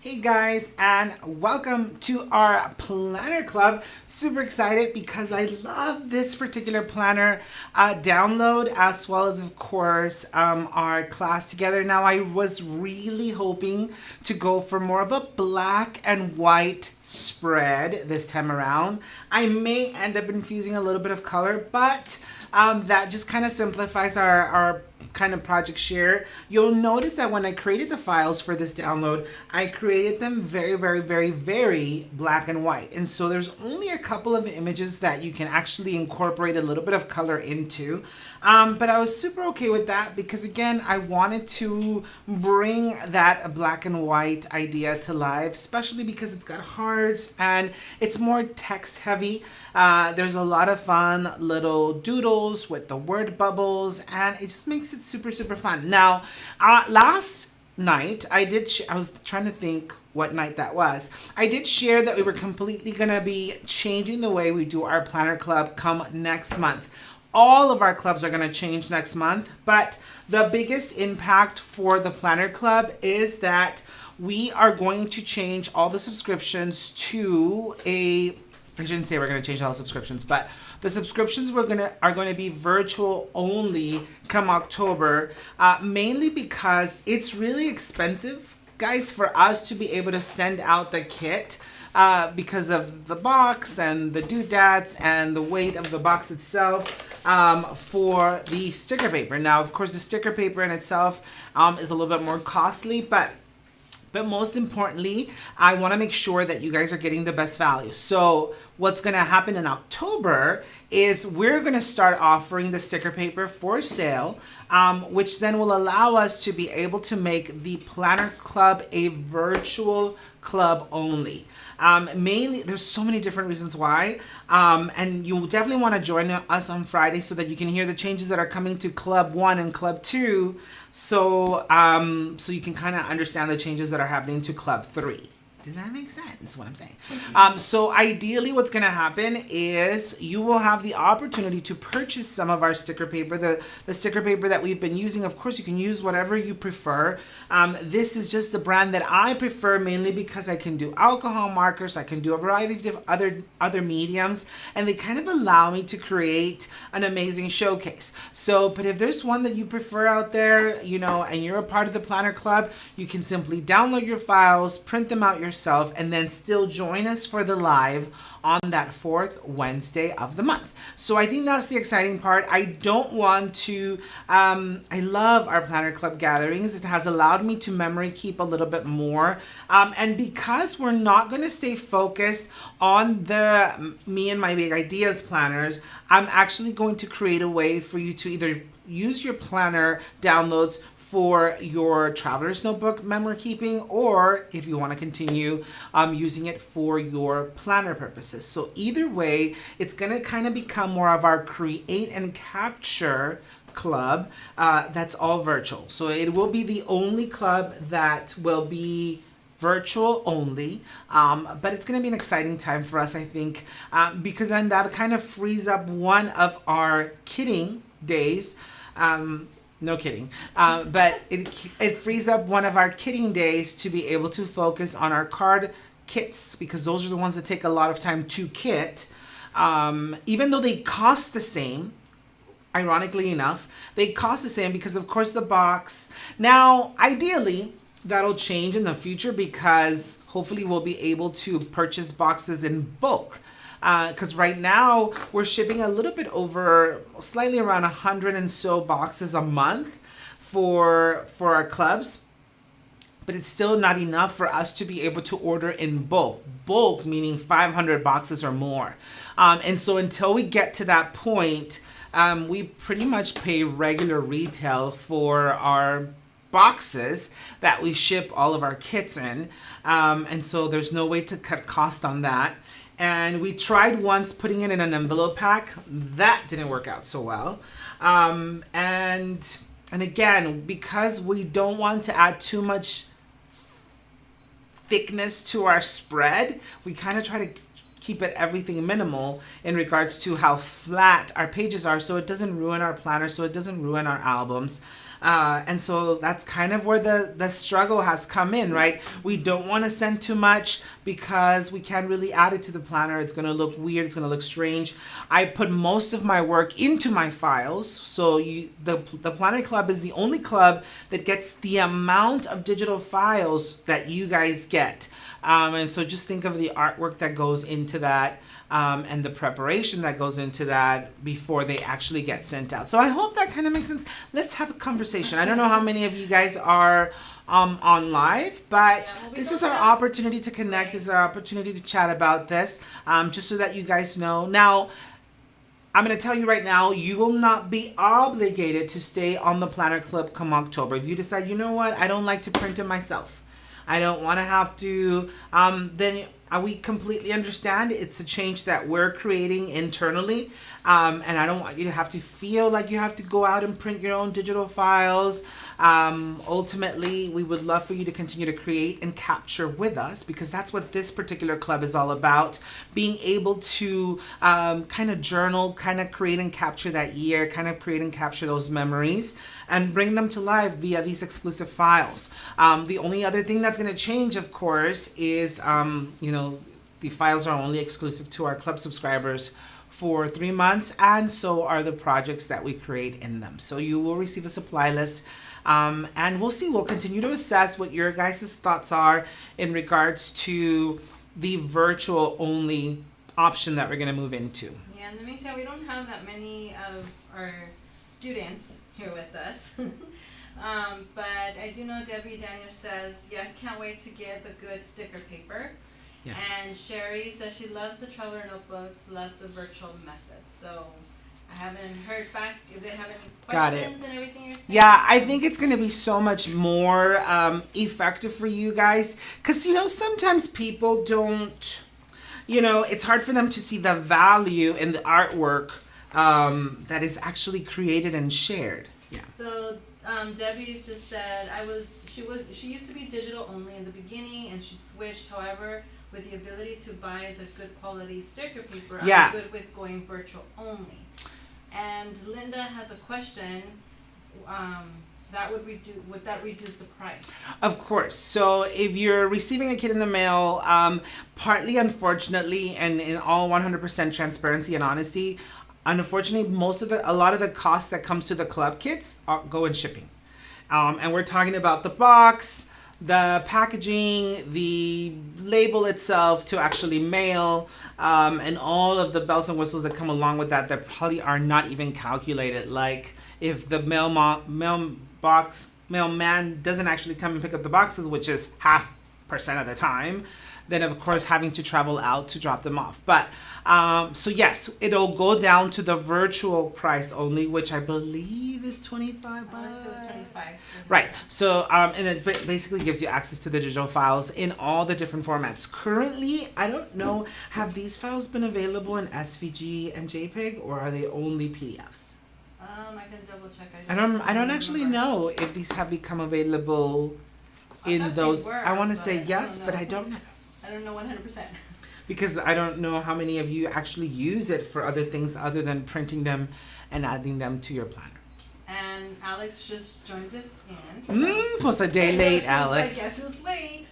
Hey guys, and welcome to our planner club. Super excited because I love this particular planner download, as well as, of course, our class together. Now, I was really hoping to go for more of a black and white spread this time around. I may end up infusing a little bit of color, but that just kind of simplifies our kind of project share. You'll notice that when I created the files for this download, I created them very black and white. And so there's only a couple of images that you can actually incorporate a little bit of color into. But I was super okay with that because, again, I wanted to bring that black and white idea to life, especially because it's got hearts and it's more text heavy. There's a lot of fun little doodles with the word bubbles, and it just makes it super fun. Now, last night I was trying to think what night that was. I did share that we were completely gonna be changing the way we do our planner club come next month. All of our clubs are going to change next month, but the biggest impact for the planner club is that we are going to change all the subscriptions to I shouldn't say we're going to change all the subscriptions, but the subscriptions are going to be virtual only come October, mainly because it's really expensive, guys, for us to be able to send out the kit. Because of the box and the doodads and the weight of the box itself, for the sticker paper. Now, of course, the sticker paper in itself is a little bit more costly, but most importantly, I want to make sure that you guys are getting the best value. So what's going to happen in October is we're going to start offering the sticker paper for sale, which then will allow us to be able to make the planner club a virtual club only. Mainly, there's so many different reasons why, and you'll definitely want to join us on Friday so that you can hear the changes that are coming to Club 1 and Club 2, so you can kind of understand the changes that are happening to Club 3. Does that make sense? Is what I'm saying. So ideally what's going to happen is you will have the opportunity to purchase some of our sticker paper, the sticker paper that we've been using. Of course, you can use whatever you prefer. This is just the brand that I prefer, mainly because I can do alcohol markers, I can do a variety of other mediums, and they kind of allow me to create an amazing showcase. So, but if there's one that you prefer out there, and you're a part of the planner club, you can simply download your files, print them out yourself, and then still join us for the live on that fourth Wednesday of the month. So I think that's the exciting part. I don't want to, I love our planner club gatherings. It has allowed me to memory keep a little bit more. And because we're not going to stay focused on the Me and My Big Ideas planners, I'm actually going to create a way for you to either use your planner downloads for your traveler's notebook memory keeping, or if you want to continue using it for your planner purposes. So either way, it's going to kind of become more of our create and capture club that's all virtual. So it will be the only club that will be virtual only, but it's going to be an exciting time for us, I think, because then that kind of frees up one of our kidding days. No kidding. But it frees up one of our kitting days to be able to focus on our card kits, because those are the ones that take a lot of time to kit. Even though they cost the same, ironically enough, they cost the same because, of course, the box. Now, ideally, that'll change in the future because hopefully we'll be able to purchase boxes in bulk. Because right now we're shipping a little bit over, slightly around 100 and so boxes a month for our clubs, but it's still not enough for us to be able to order in bulk. Bulk meaning 500 boxes or more. And so until we get to that point, we pretty much pay regular retail for our boxes that we ship all of our kits in. And so there's no way to cut cost on that. And we tried once putting it in an envelope pack. That didn't work out so well. And again, because we don't want to add too much thickness to our spread, we kind of try to keep it everything minimal in regards to how flat our pages are, so it doesn't ruin our planner, so it doesn't ruin our albums. And so that's kind of where the struggle has come in, right? We don't want to send too much because we can't really add it to the planner. It's going to look weird. It's going to look strange. I put most of my work into my files. So the Planner Club is the only club that gets the amount of digital files that you guys get. And so just think of the artwork that goes into that. And the preparation that goes into that before they actually get sent out. So I hope that kind of makes sense. Let's have a conversation. I don't know how many of you guys are on live, but this is our opportunity to connect. This is our opportunity to chat about this, just so that you guys know. Now, I'm going to tell you right now, you will not be obligated to stay on the Planner Club come October. If you decide, you know what, I don't like to print it myself, I don't want to have to, then we completely understand. It's a change that we're creating internally. And I don't want you to have to feel like you have to go out and print your own digital files. Ultimately, we would love for you to continue to create and capture with us, because that's what this particular club is all about. Being able to kind of journal, kind of create and capture that year, kind of create and capture those memories and bring them to life via these exclusive files. The only other thing that's going to change, of course, is, the files are only exclusive to our club subscribers for 3 months, and so are the projects that we create in them. So you will receive a supply list, and we'll see. We'll continue to assess what your guys' thoughts are in regards to the virtual only option that we're going to move into. Yeah, in the meantime, we don't have that many of our students here with us. But I do know Debbie Daniel says, yes, can't wait to get the good sticker paper. Yeah. And Sherry says she loves the Traveler notebooks, loves the virtual methods. So I haven't heard back if they have any questions and everything you're saying. Yeah, I think it's going to be so much more effective for you guys. Because, sometimes people don't, it's hard for them to see the value in the artwork that is actually created and shared. Yeah. So Debbie just said, she used to be digital only in the beginning, and she switched. However, with the ability to buy the good quality sticker paper, I'm good with going virtual only. And Linda has a question. Would that reduce the price? Of course. So if you're receiving a kit in the mail, partly unfortunately, and in all 100% transparency and honesty, unfortunately, a lot of the costs that comes to the club kits go in shipping. And we're talking about the box, the packaging, the label itself to actually mail, and all of the bells and whistles that come along with that probably are not even calculated. Like if the mailman doesn't actually come and pick up the boxes, which is 0.5% of the time, then of course having to travel out to drop them off. But so yes, it'll go down to the virtual price only, which I believe is $25. It was 25. Right. So and it basically gives you access to the digital files in all the different formats. Currently, I don't know, have these files been available in SVG and JPEG, or are they only PDFs? I can double check. I don't actually know if these have become available in those. I want to say yes, but I don't know. I don't know 100%. Because I don't know how many of you actually use it for other things other than printing them and adding them to your planner. And Alex just joined us in. Plus a day late, Alex. I guess it was late.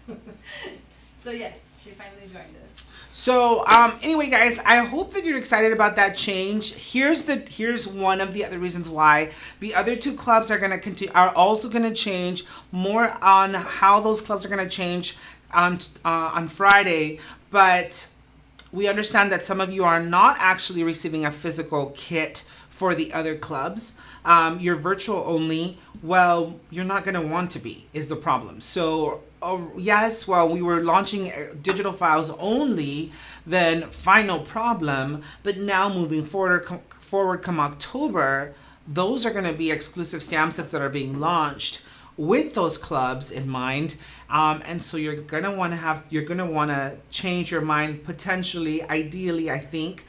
So yes, she finally joined us. So anyway, guys, I hope that you're excited about that change. Here's one of the other reasons why the other two clubs are also going to change. More on how those clubs are going to change on Friday, but we understand that some of you are not actually receiving a physical kit for the other clubs. You're virtual only. Well, you're not going to want to be, is the problem. So yes, while we were launching digital files only, then fine, no problem. But now moving forward come October, those are going to be exclusive stamp sets that are being launched with those clubs in mind. And so you're gonna want to change your mind potentially, ideally, I think,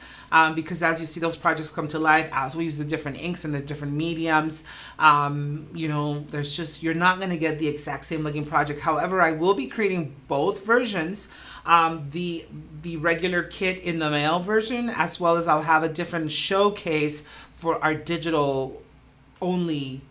because as you see those projects come to life, as we use the different inks and the different mediums, you're not gonna get the exact same looking project. However, I will be creating both versions, the regular kit in the mail version, as well as I'll have a different showcase for our digital only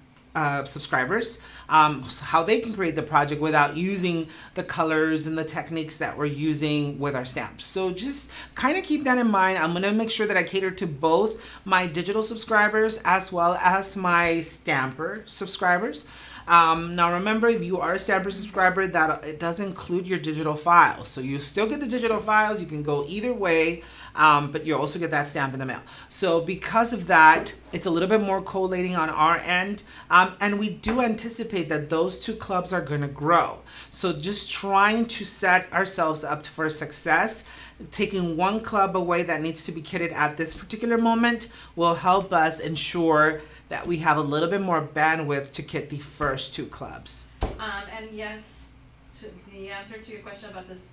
subscribers, so how they can create the project without using the colors and the techniques that we're using with our stamps. So just kind of keep that in mind. I'm going to make sure that I cater to both my digital subscribers as well as my stamper subscribers. Now remember, if you are a stamper subscriber, that it does include your digital files. So you still get the digital files. You can go either way, but you also get that stamp in the mail. So because of that, it's a little bit more collating on our end. And we do anticipate that those two clubs are going to grow. So just trying to set ourselves up for success, taking one club away that needs to be kitted at this particular moment will help us ensure that we have a little bit more bandwidth to kit the first two clubs. And yes, to the answer to your question about this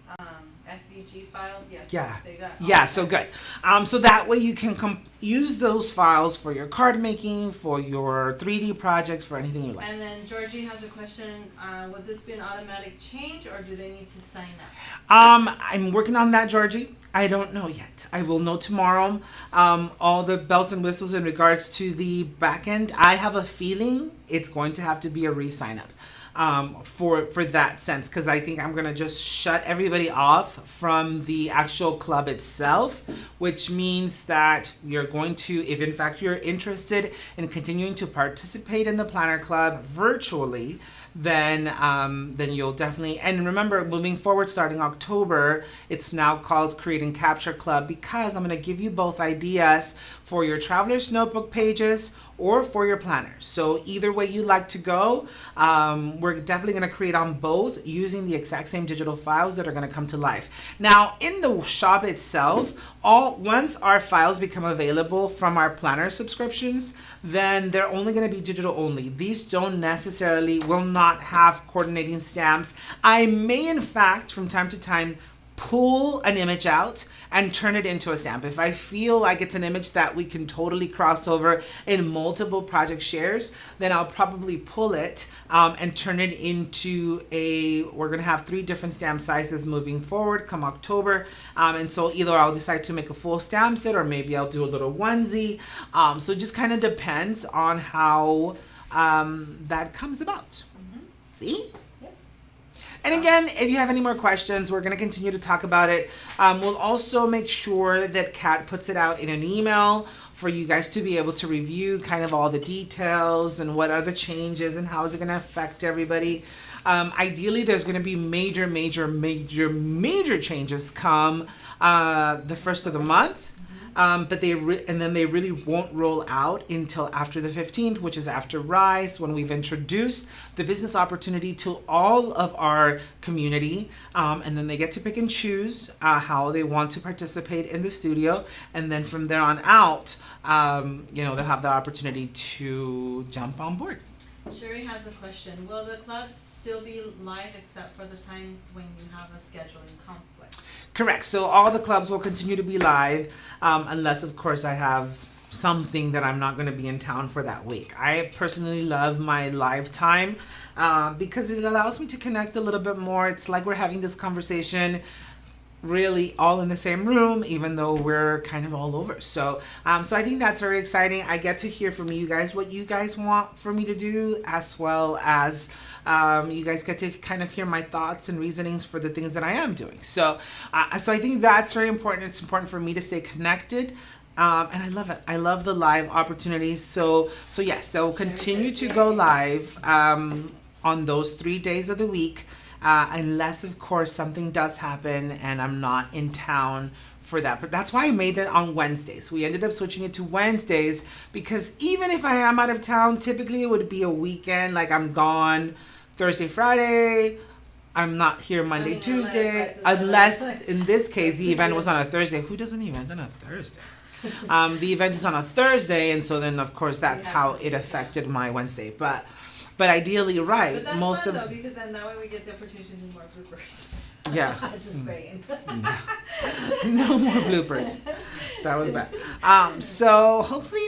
SVG files, yes. Yeah. They got Yeah, so good. So that way you can use those files for your card making, for your 3D projects, for anything you like. And then Georgie has a question. Would this be an automatic change, or do they need to sign up? I'm working on that, Georgie. I don't know yet. I will know tomorrow. All the bells and whistles in regards to the back end. I have a feeling it's going to have to be a re-sign up. For that sense, because I think I'm gonna just shut everybody off from the actual club itself, which means that you're going to, if in fact you're interested in continuing to participate in the Planner Club virtually, then you'll definitely, and remember, moving forward, starting October, it's now called Create and Capture Club, because I'm going to give you both ideas for your Traveler's Notebook pages or for your planners. So either way you like to go, we're definitely going to create on both using the exact same digital files that are going to come to life. Now, in the shop itself, once our files become available from our planner subscriptions, then they're only going to be digital only. These will not have coordinating stamps. I may, in fact, from time to time, pull an image out and turn it into a stamp. If I feel like it's an image that we can totally cross over in multiple project shares, then I'll probably pull it and turn it into we're gonna have 3 different stamp sizes moving forward come October. And so either I'll decide to make a full stamp set, or maybe I'll do a little onesie. So it just kind of depends on how that comes about. Mm-hmm. See? And again, if you have any more questions, we're going to continue to talk about it. We'll also make sure that Kat puts it out in an email for you guys to be able to review kind of all the details and what are the changes and how is it going to affect everybody. Ideally, there's going to be major changes come the first of the month. But they really won't roll out until after the 15th, which is after Rise, when we've introduced the business opportunity to all of our community. And then they get to pick and choose how they want to participate in the studio. And then from there on out, they'll have the opportunity to jump on board. Sherry has a question. Will the clubs still be live except for the times when you have a scheduling conflict? Correct. So all the clubs will continue to be live, unless, of course, I have something that I'm not going to be in town for that week. I personally love my live time because it allows me to connect a little bit more. It's like we're having this conversation really all in the same room, even though we're kind of all over. So I think that's very exciting. I get to hear from you guys what you guys want for me to do, as well as you guys get to kind of hear my thoughts and reasonings for the things that I am doing. So I think that's very important. It's important for me to stay connected. And I love it. I love the live opportunities. So yes, they'll continue to go live on those 3 days of the week. Unless, of course, something does happen and I'm not in town for that. But that's why I made it on Wednesdays. We ended up switching it to Wednesdays because even if I am out of town, typically it would be a weekend. Like I'm gone Thursday, Friday. I'm not here Monday, Tuesday. Unless, in this case, the event was on a Thursday. Who does an event on a Thursday? The event is on a Thursday, and so then, of course, that's how it affected my Wednesday. But But ideally, right, But that's most fun of though, because then that way we get the opportunity to do more bloopers. yeah. Just saying. No more bloopers. That was bad. So hopefully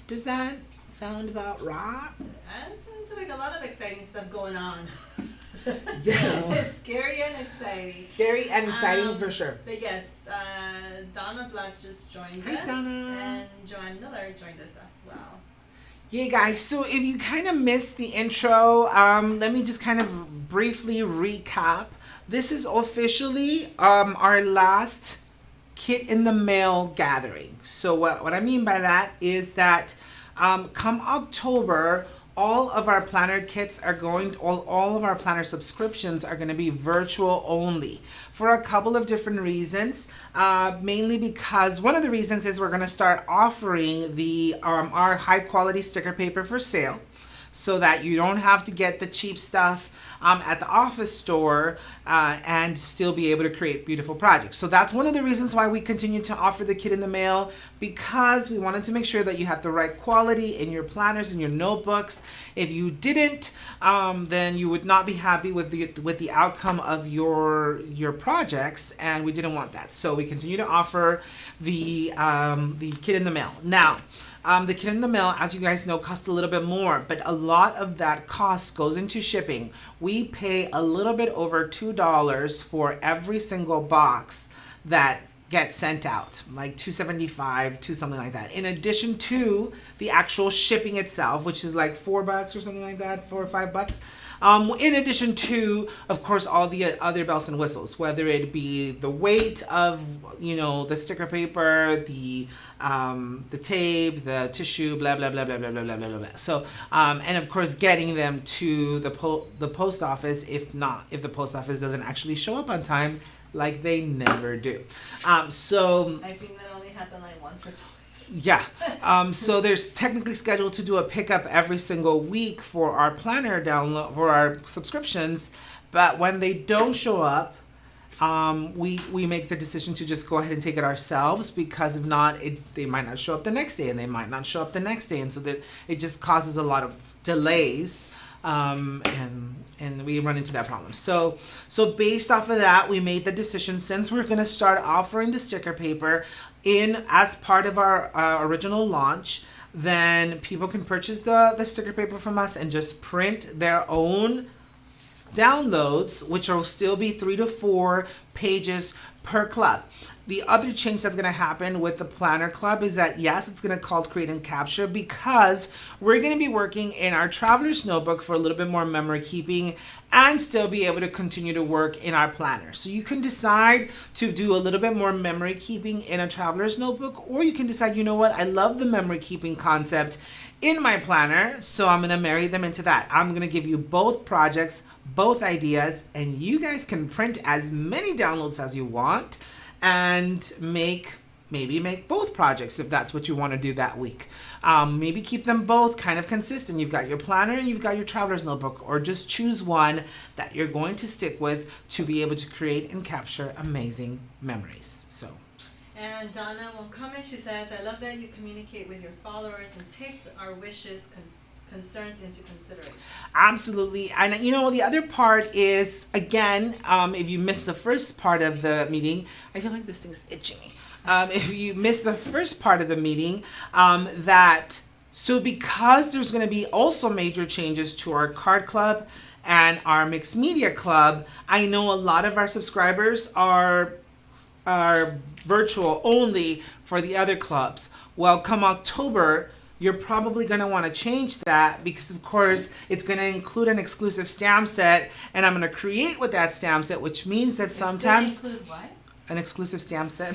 does that sound about right? Sounds like a lot of exciting stuff going on. Yeah. It's scary and exciting. Scary and exciting for sure. But yes, Donna Blatz just joined Hi, us. Donna. And Joanne Miller joined us as well. Yeah, guys. So if you kind of missed the intro, let me just kind of briefly recap. This is officially our last Kit in the Mail gathering. So what I mean by that is that come October, all of our planner kits are all of our planner subscriptions are going to be virtual only for a couple of different reasons. Mainly because one of the reasons is we're going to start offering the our high quality sticker paper for sale, so that you don't have to get the cheap stuff at the office store and still be able to create beautiful projects. So that's one of the reasons why we continue to offer the Kit in the Mail, because we wanted to make sure that you had the right quality in your planners and your notebooks. If you didn't, then you would not be happy with the outcome of your projects, and we didn't want that. So we continue to offer the Kit in the Mail. Now, the Kit in the Mail, as you guys know, costs a little bit more, but a lot of that cost goes into shipping. We pay a little bit over $2 for every single box that gets sent out, like $2.75 to something like that. In addition to the actual shipping itself, which is like $4 or something like that, $4 or $5. In addition to, of course, all the other bells and whistles, whether it be the weight of, the sticker paper, the tape, the tissue, blah blah blah blah blah blah blah blah blah. So, and of course, getting them to the post office. If the post office doesn't actually show up on time, like they never do. So I think that only happened like once or twice. yeah. So there's technically scheduled to do a pickup every single week for our planner download, for our subscriptions. But when they don't show up, we make the decision to just go ahead and take it ourselves, because if not, they might not show up the next day, and they might not show up the next day. And so that it just causes a lot of delays. And we run into that problem. So based off of that, we made the decision, since we're going to start offering the sticker paper as part of our original launch, then people can purchase the sticker paper from us and just print their own downloads, which will still be 3 to 4 pages per club. The other change that's going to happen with the Planner Club is that, yes, it's going to call Create and Capture, because we're going to be working in our Traveler's Notebook for a little bit more memory keeping and still be able to continue to work in our planner. So you can decide to do a little bit more memory keeping in a Traveler's Notebook, or you can decide, you know what, I love the memory keeping concept in my planner, so I'm going to marry them into that. I'm going to give you both projects, both ideas, and you guys can print as many downloads as you want and maybe make both projects if that's what you want to do that week. Maybe keep them both kind of consistent. You've got your planner and you've got your Traveler's Notebook, or just choose one that you're going to stick with to be able to create and capture amazing memories. So. And Donna will comment, she says, I love that you communicate with your followers and take our wishes, concerns into consideration. Absolutely. And the other part is, again, if you missed the first part of the meeting, I feel like this thing's itching me. If you missed the first part of the meeting, because there's going to be also major changes to our card club and our mixed media club, I know a lot of our subscribers are virtual only for the other clubs. Well, come October, you're probably going to want to change that, because of course it's going to include an exclusive stamp set, and I'm going to create with that stamp set, which means that sometimes It's include what? an exclusive stamp set.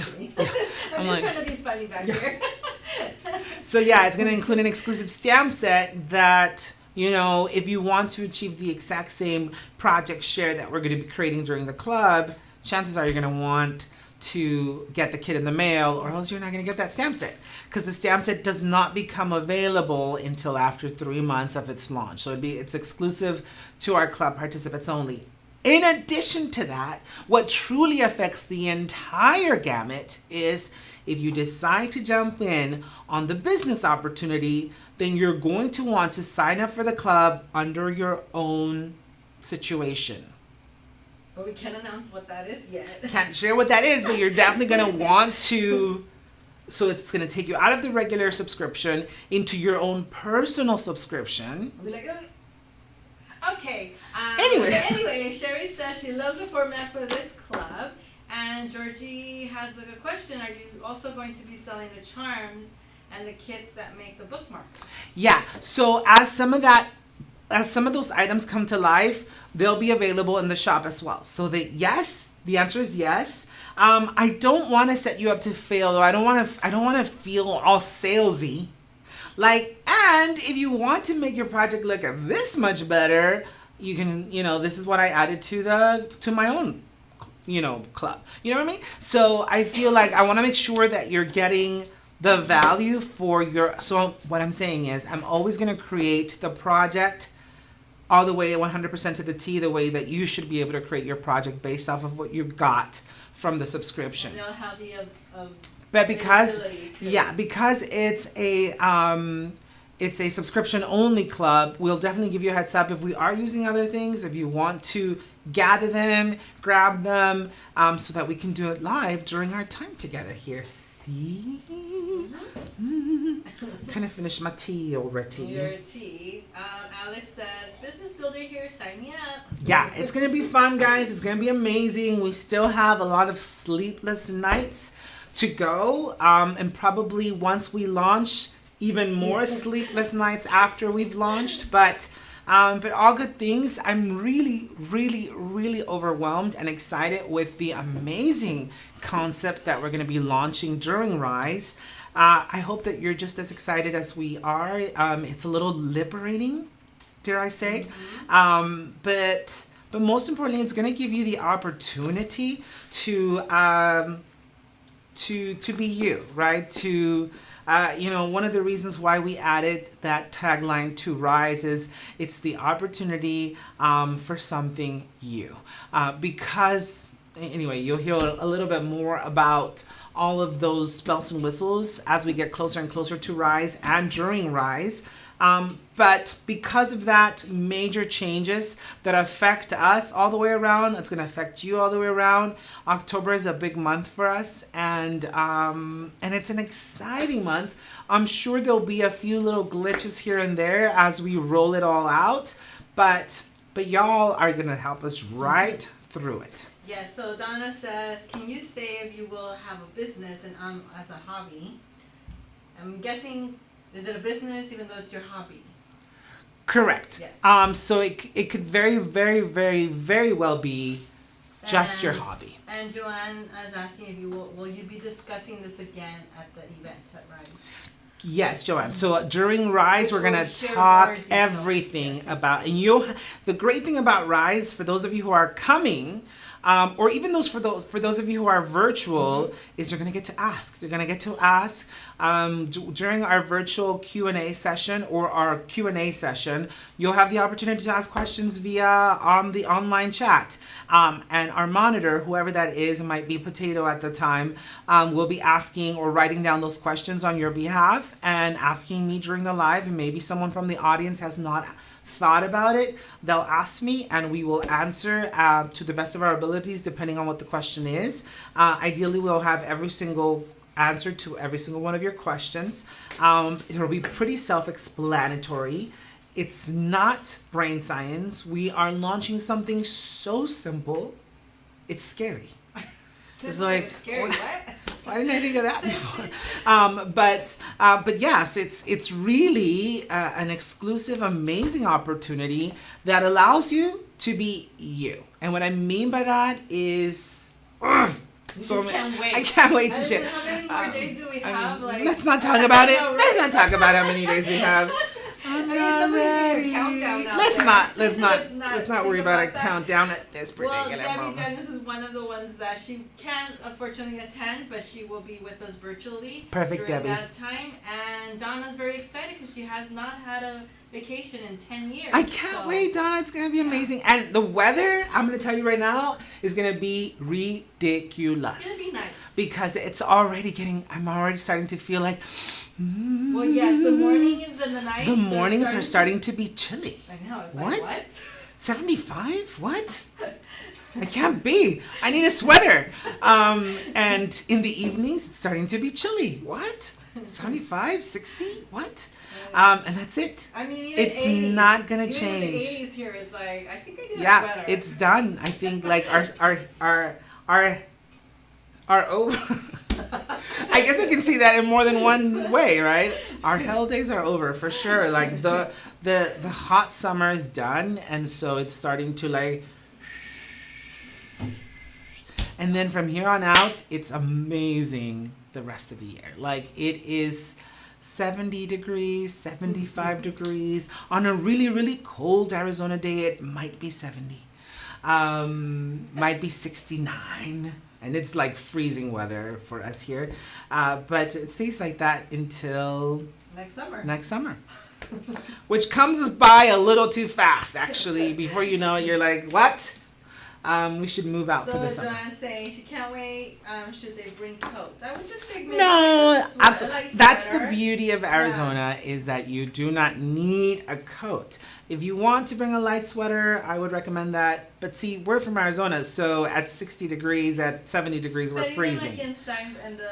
I'm just trying to be funny back here. So yeah, it's going to include an exclusive stamp set that, if you want to achieve the exact same project share that we're going to be creating during the club, chances are you're going to want to get the Kit in the Mail, or else you're not going to get that stamp set, because the stamp set does not become available until after 3 months of its launch. So it's exclusive to our club participants only. In addition to that, what truly affects the entire gamut is if you decide to jump in on the business opportunity, then you're going to want to sign up for the club under your own situation. But we can't announce what that is yet. Can't share what that is, but you're definitely going to want to. So it's going to take you out of the regular subscription into your own personal subscription. I'll be like, okay. Anyway, Sherry says she loves the format for this club. And Georgie has a good question. Are you also going to be selling the charms and the kits that make the bookmarks? Yeah. So as some of those items come to life, they'll be available in the shop as well. So the answer is yes. I don't want to set you up to fail, though. I don't want to feel all salesy. And if you want to make your project look this much better, you can, this is what I added to my own, club. You know what I mean? So I feel like I want to make sure that you're getting the value for so what I'm saying is I'm always going to create the project all the way 100% to the T, the way that you should be able to create your project based off of what you got from the subscription. And they'll have the but because because it's a subscription only club, we'll definitely give you a heads up if we are using other things, if you want to gather them, grab them, so that we can do it live during our time together here. See? Kind of finished my tea already. Your tea. Alex says, business builder here, sign me up. Yeah, it's going to be fun, guys. It's going to be amazing. We still have a lot of sleepless nights to go. And probably once we launch, even more sleepless nights after we've launched. But all good things. I'm really, really, really overwhelmed and excited with the amazing concept that we're going to be launching during Rise. I hope that you're just as excited as we are. It's a little liberating, dare I say. But most importantly, it's going to give you the opportunity to be you, right? One of the reasons why we added that tagline to Rise is it's the opportunity for something you. Because, anyway, you'll hear a little bit more about all of those bells and whistles as we get closer and closer to Rise and during Rise. But because of that, major changes that affect us all the way around, it's going to affect you all the way around. October is a big month for us, and it's an exciting month. I'm sure there'll be a few little glitches here and there as we roll it all out, but y'all are going to help us right through it. Yes, so Donna says, can you say if you will have a business and as a hobby? I'm guessing, is it a business even though it's your hobby? Correct. Yes. So it could very, very, very, very well be just your hobby. And Joanne is asking if you will you be discussing this again at the event at Rise? Yes, Joanne. So during Rise, we're going to Share talk more details. everything about, and the great thing about Rise, for those of you who are coming, or even for those of you who are virtual, is you're going to get to ask. You're going to get to ask during our virtual Q&A session or our Q&A session. You'll have the opportunity to ask questions via the online chat. And our monitor, whoever that is, it might be Potato at the time, will be asking or writing down those questions on your behalf and asking me during the live. And maybe someone from the audience has not thought about it, they'll ask me and we will answer to the best of our abilities depending on what the question is. Ideally, we'll have every single answer to every single one of your questions. It'll be pretty self-explanatory. It's not brain science. We are launching something so simple, it's scary. It's like, scary. What? Why didn't I think of that before? But yes, it's really an exclusive, amazing opportunity that allows you to be you. And what I mean by that is, Can't wait. I can't wait to share. How many more days do we have? Let's not talk about it. Let's not talk about how many days we have. I'm ready. Let's not worry about a countdown at this particular Debbie moment. Dennis is one of the ones that she can't unfortunately attend, but she will be with us virtually Perfect, during Debbie. that time. And Donna's very excited because she has not had a vacation in 10 years. I can't wait, Donna. It's gonna be amazing. And the weather, I'm gonna tell you right now, is gonna be ridiculous. It's gonna be nice. Because I'm already starting to feel like Well, yes, the mornings and the nights. The mornings are starting to be chilly. I know. It's What? like, what? 75? What? I can't be. I need a sweater. And in the evenings, it's starting to be chilly. What? 75? 60? What? And that's it. I mean, even It's 80s, not gonna even change. The 80s here is like, I think I need a Yeah, sweater. it's done. I think like our over. I guess I can see that in more than one way, right? Our hell days are over for sure. Like the hot summer is done, and so it's starting to like. And then from here on out, it's amazing the rest of the year. Like it is 70 degrees, 75 degrees. On a really, really cold Arizona day, it might be 70. Might be 69. And it's like freezing weather for us here. But it stays like that until next summer. Which comes by a little too fast, actually. Before you know it, you're like, what? We should move out for the summer. So Joanne's saying she can't wait. Should they bring coats? I would just say maybe No, like a sweater, absolutely. light That's the sweater. beauty of Arizona is that you do not need a coat. If you want to bring a light sweater, I would recommend that. But see, we're from Arizona, so at 60 degrees, at 70 degrees, we're But freezing. even like inside in the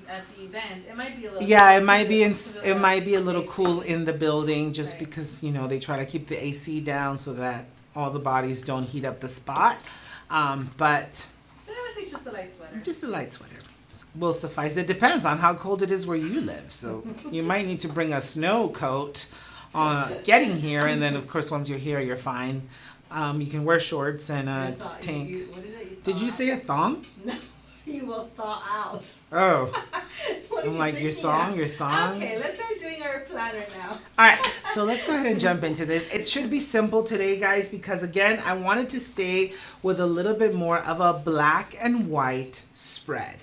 at the event, it might be a little. Yeah, it cool might be because of it the might be a little AC. cool in the building just Right. because, you know, they try to keep the AC down so that all the bodies don't heat up the spot. But But I would say just a light sweater. just a light sweater will suffice. It depends on how cold it is where you live. So you might need to bring a snow coat getting here, and then of course once you're here, you're fine. You can wear shorts and a tank. What is it? Did you say a thong? No, you will thaw out. Oh, What are I'm you like your thinking thong, of? your thong. Okay, let's start doing our planner now. All right, so let's go ahead and jump into this. It should be simple today, guys, because again, I wanted to stay with a little bit more of a black and white spread.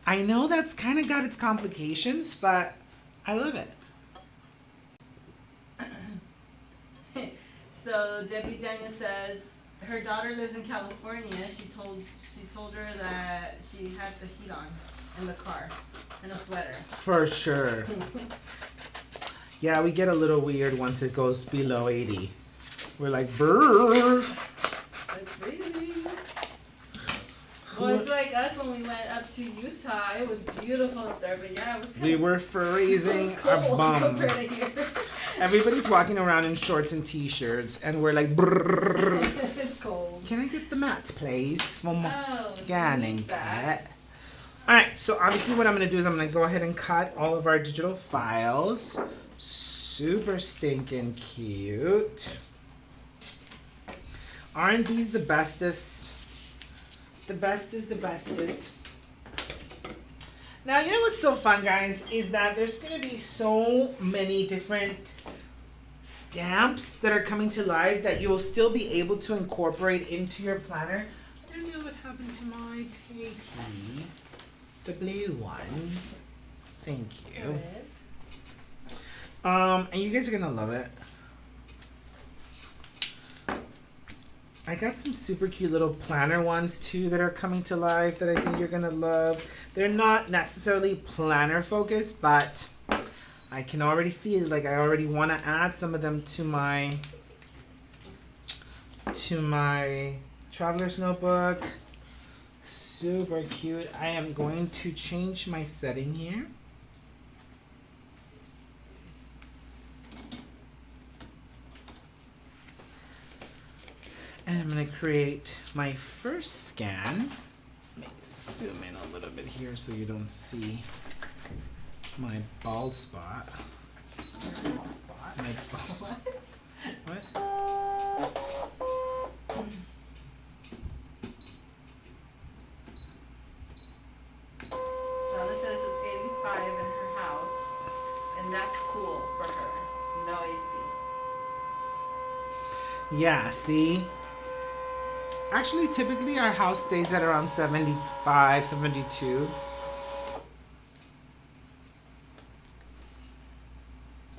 I know that's kind of got its complications, but I love it. So Debbie Daniel says her daughter lives in California. She told her that she had the heat on in the car and a sweater. For sure. Yeah, we get a little weird once it goes below 80. We're like, brrr. That's crazy. Well, it's like us when we went up to Utah. It was beautiful up there, but yeah, it was We were freezing our bum. compared to here. Everybody's walking around in shorts and t-shirts, and we're like, brrr. It's cold. Can I get the mat, please, for my Oh, scanning need that. cat? All right, so obviously what I'm going to do is I'm going to go ahead and cut all of our digital files. Super stinking cute. Aren't these the bestest? The bestest. Now, you know what's so fun, guys, is that there's going to be so many different stamps that are coming to life that you'll still be able to incorporate into your planner. I don't know what happened to my takey. The blue one. Thank There you. it is. And you guys are gonna love it. I got some super cute little planner ones too that are coming to life that I think you're gonna love. They're not necessarily planner focused, but I can already see it. Like I already want to add some of them to my traveler's notebook. Super cute. I am going to change my setting here. And I'm going to create my first scan. Let me zoom in a little bit here so you don't see my bald spot. My bald spot. What? Donna says it's 85 in her house, and that's cool for her. No AC. Yeah, see? Actually, typically our house stays at around 75, 72.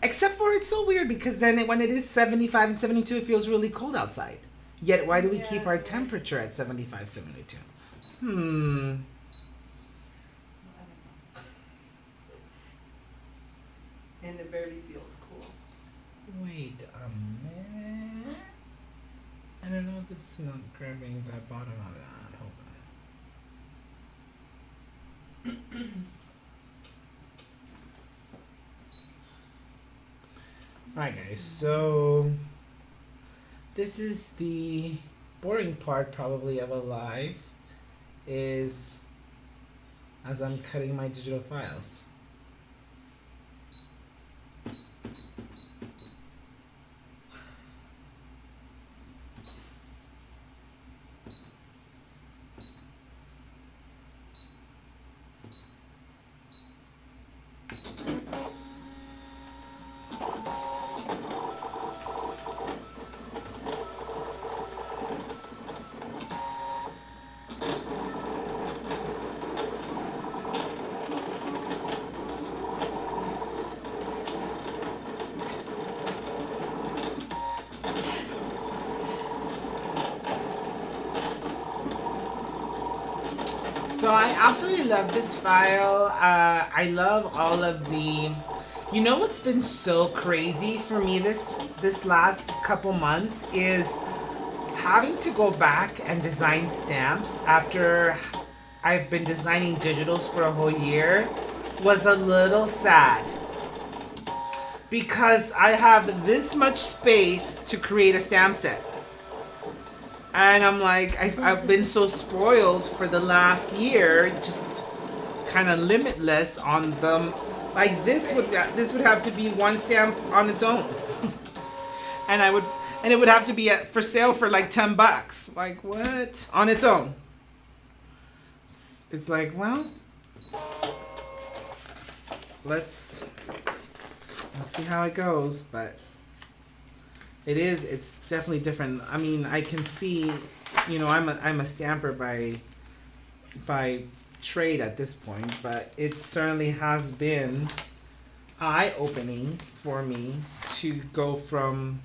Except for it's so weird because then when it is 75 and 72, it feels really cold outside. Yet why do we Yeah, keep our that's weird. temperature at 75, 72? and it barely feels cool. Wait a minute. I don't know if it's not grabbing the bottom of that. Hold on. Alright guys, so this is the boring part probably of a live, is as I'm cutting my digital files. So I absolutely love this file. I love all of the, you know what's been so crazy for me this last couple months is having to go back and design stamps after I've been designing digitals for a whole year was a little sad. Because I have this much space to create a stamp set. And I'm like, I've been so spoiled for the last year, just kind of limitless on them. Like this would have to be one stamp on its own, and it would have to be for sale for like $10. Like what? On its own. It's like, well, let's see how it goes, but. It's definitely different. I mean, I can see, you know, I'm a stamper by trade at this point, but it certainly has been eye-opening for me to go from,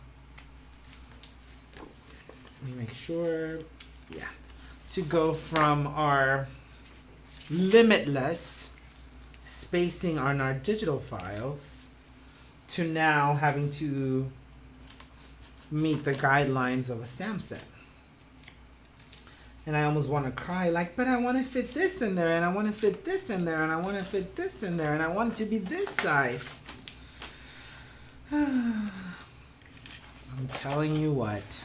let me make sure, yeah, to go from our limitless spacing on our digital files to now having to meet the guidelines of a stamp set. And I almost want to cry, like, but I want to fit this in there, and I want to fit this in there, and I want to fit this in there, and I want it to be this size. I'm telling you what.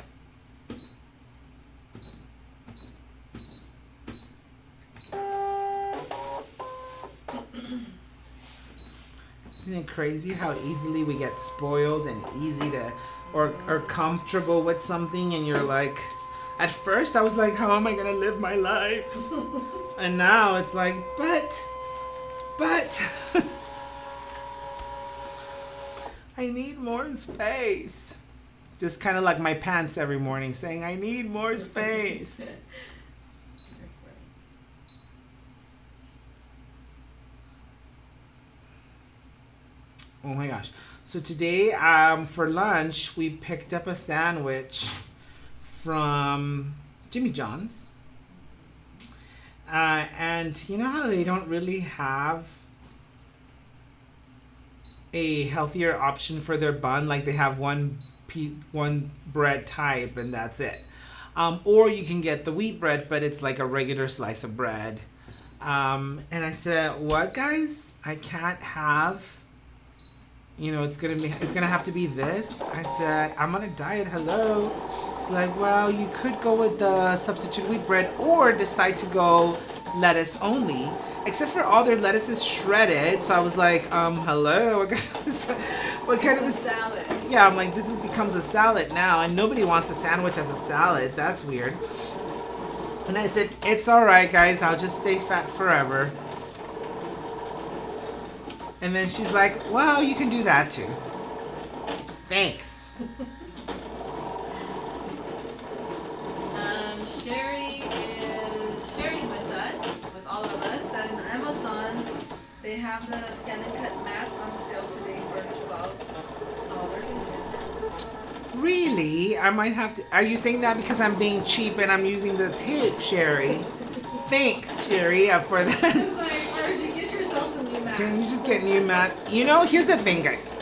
Isn't it crazy how easily we get spoiled and easy to or comfortable with something, and you're like, at first I was like, how am I gonna live my life? And now it's like, but I need more space. Just kind of like my pants every morning saying, I need more space. Oh my gosh. So today, for lunch, we picked up a sandwich from Jimmy John's. And you know how they don't really have a healthier option for their bun? Like they have one bread type and that's it. Or you can get the wheat bread, but it's like a regular slice of bread. And I said, what guys? I can't have... You know, it's gonna have to be this. I said, I'm on a diet, hello. It's like, well, you could go with the substitute wheat bread or decide to go lettuce only. Except for all their lettuce is shredded. So I was like, hello, what kind of a salad? Yeah, I'm like, becomes a salad now, and nobody wants a sandwich as a salad. That's weird. And I said, it's alright guys, I'll just stay fat forever. And then she's like, well, you can do that too. Thanks. Sherry is sharing with us, with all of us, that in Amazon, they have the scan and cut mats on sale today for $12.02. Really? I might have to... Are you saying that because I'm being cheap and I'm using the tape, Sherry? Thanks, Sherry, for that. It's like, or did you get yourself some new mats? Can you just get new mats? You know, here's the thing, guys.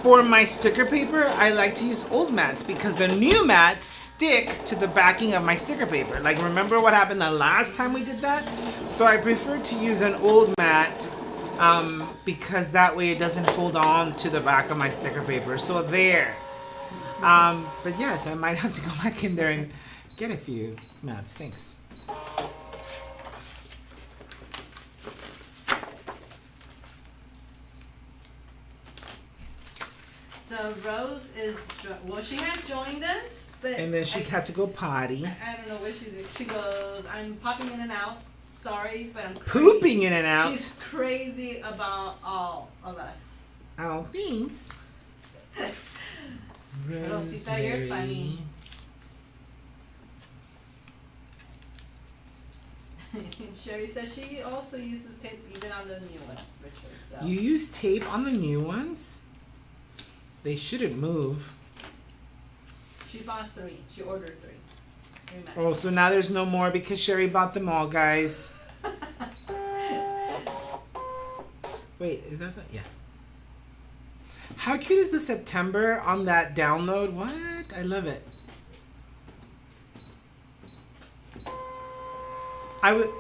For my sticker paper, I like to use old mats because the new mats stick to the backing of my sticker paper. Like, remember what happened the last time we did that? So I prefer to use an old mat because that way it doesn't hold on to the back of my sticker paper. So there. But yes, I might have to go back in there and get a few mats. Thanks. So Rose is, she has joined us, but And then she had to go potty. I don't know where she goes, I'm popping in and out, sorry, but I'm Pooping in and out. She's crazy about all of us. Oh, thanks. Rosita, you're funny. Sherry says she also uses tape even on the new ones, Richard. So. You use tape on the new ones? They shouldn't move. She bought 3. She ordered 3. Oh, so now there's no more because Sherry bought them all, guys. Wait, is that the... Yeah. How cute is the September on that download? What? I love it.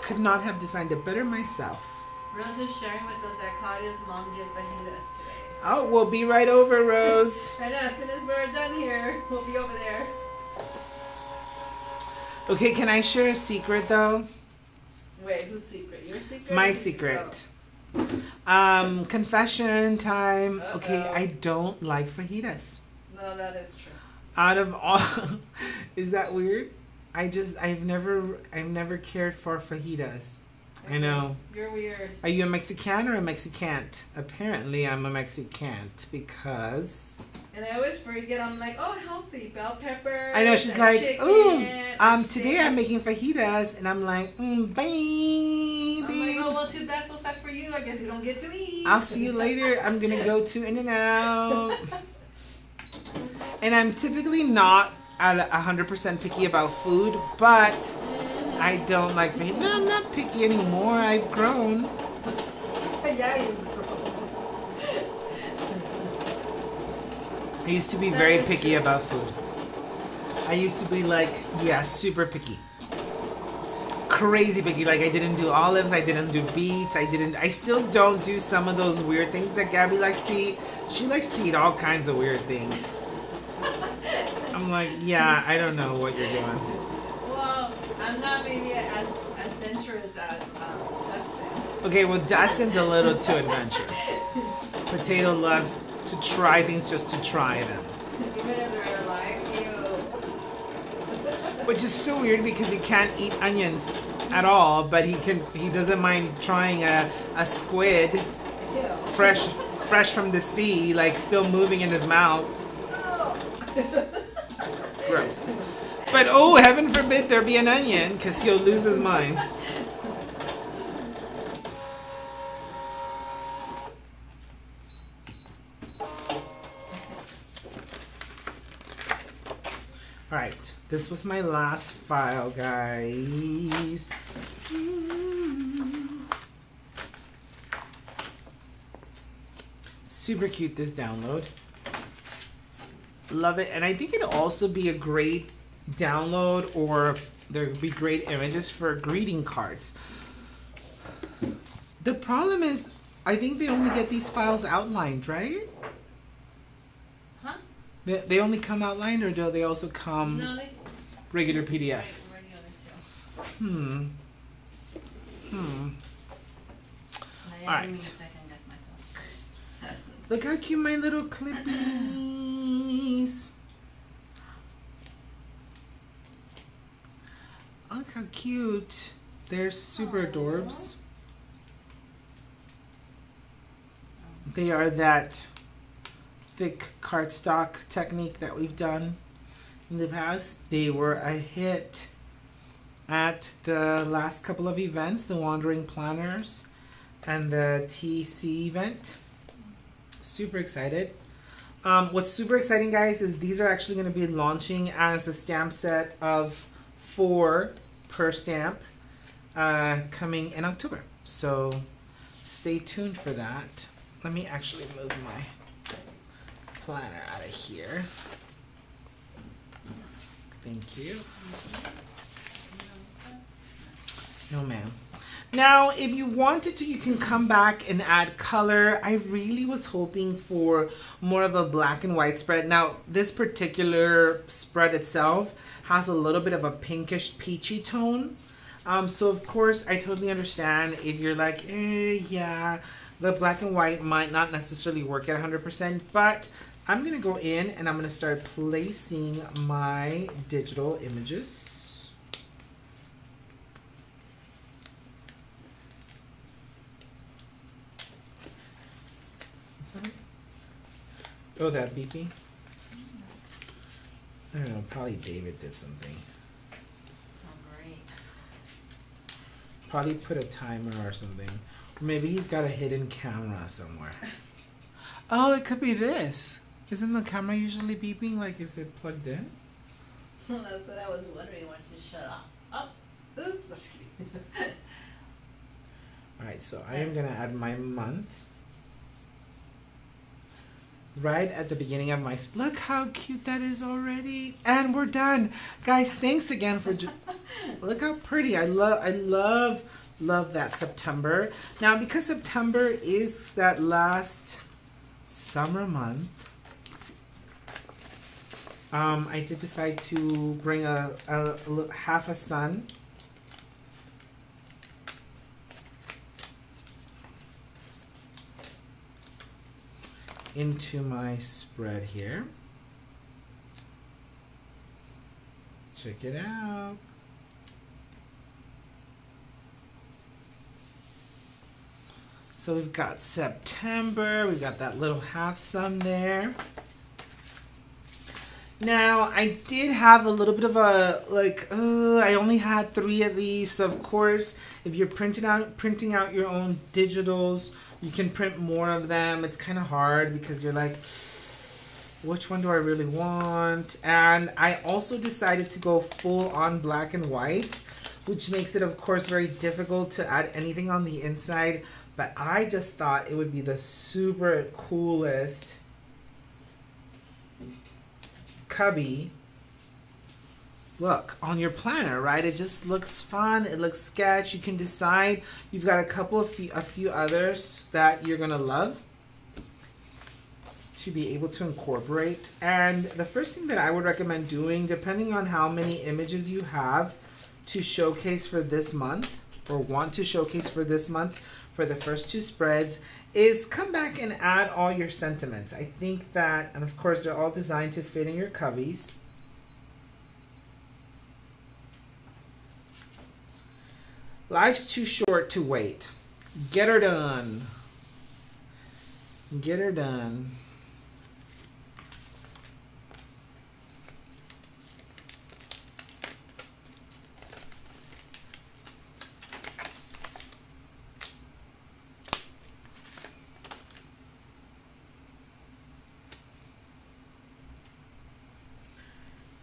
Could not have designed it better myself. Rose is sharing with us that Claudia's mom did fajitas today. Oh, we'll be right over, Rose. I know, as soon as we're done here, we'll be over there. Okay, can I share a secret, though? Wait, whose secret? Your secret? My secret. Confession time. Uh-oh. Okay, I don't like fajitas. No, that is true. Out of all, is that weird? I've never cared for fajitas. I know. You're weird. Are you a Mexican or a Mexicant? Apparently, I'm a Mexicant because. And I always forget. I'm like, oh, healthy bell pepper. I know she's like, chicken, ooh, or today I'm making fajitas, and I'm like, baby. I'm like, oh well, too bad, so sad for you. I guess you don't get to eat. I'll see you later. I'm gonna go to In-N-Out. And I'm typically not at 100% picky about food, but I don't like fajitas. No, I'm not picky anymore. I've grown. Yeah, you grow. I used to be very picky about food. I used to be like, yeah, super picky. Crazy picky. Like I didn't do olives, I didn't do beets, I still don't do some of those weird things that Gabby likes to eat. She likes to eat all kinds of weird things. I'm like, yeah, I don't know what you're doing. Well, I'm not maybe as adventurous as Dustin. Okay, well, Dustin's a little too adventurous. Potato loves to try things just to try them. Even if they're like, ew. Which is so weird because he can't eat onions at all, but he doesn't mind trying a squid Ew. fresh from the sea, like still moving in his mouth. Gross. But oh, heaven forbid there be an onion, because he'll lose his mind. Alright, this was my last file, guys. Super cute, this download. Love it. And I think it'll also be a great download, or there would be great images for greeting cards. The problem is, I think they only get these files outlined, right? Huh? They only come outlined, or do they also come No, they regular PDF? regular too. All right. Look how cute my little clippies. Look how cute. They're super adorbs. They are that thick cardstock technique that we've done in the past. They were a hit at the last couple of events, the Wandering Planners and the TC event. Super excited. What's super exciting, guys, is these are actually going to be launching as a stamp set of 4 per stamp coming in October. So stay tuned for that. Let me actually move my planner out of here. Thank you. No, ma'am. Now, if you wanted to, you can come back and add color. I really was hoping for more of a black and white spread. Now, this particular spread itself has a little bit of a pinkish peachy tone. So, of course, I totally understand if you're like, yeah, the black and white might not necessarily work at 100%, but I'm going to go in and I'm going to start placing my digital images. Oh, that beeping? I don't know, probably David did something. Oh, great. Probably put a timer or something. Or maybe he's got a hidden camera somewhere. Oh, it could be this. Isn't the camera usually beeping? Like, is it plugged in? Well, that's what I was wondering once you shut off. Oh, oops, I'm just kidding. Alright, so I am going to add my month. Right at the beginning of my... Look how cute that is already. And we're done. Guys, thanks again for... Look how pretty. I love that September. Now, because September is that last summer month, I did decide to bring a half a sun. Into my spread here. Check it out. So we've got September, we've got that little half sun there. Now, I did have a little bit of a, I only had 3 of these. So, of course, if you're printing out your own digitals, you can print more of them. It's kind of hard because you're like, which one do I really want? And I also decided to go full on black and white, which makes it, of course, very difficult to add anything on the inside. But I just thought it would be the super coolest cubby look on your planner, right? It just looks fun. It looks sketch. You can decide. You've got a few others that you're gonna love to be able to incorporate. And the first thing that I would recommend doing, depending on how many images you have to showcase for this month or want to showcase for this month for the first 2 spreads, is come back and add all your sentiments. I think that, and of course they're all designed to fit in your cubbies. Life's too short to wait. Get her done. Get her done.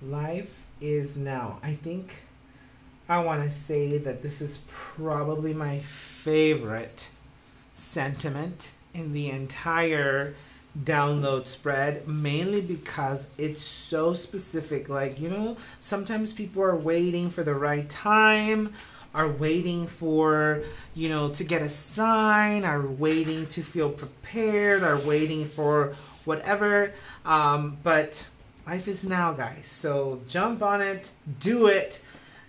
Life is now. I think I want to say that this is probably my favorite sentiment in the entire download spread, mainly because it's so specific. Like, sometimes people are waiting for the right time, are waiting for, to get a sign, are waiting to feel prepared, are waiting for whatever. But life is now, guys. So jump on it, do it,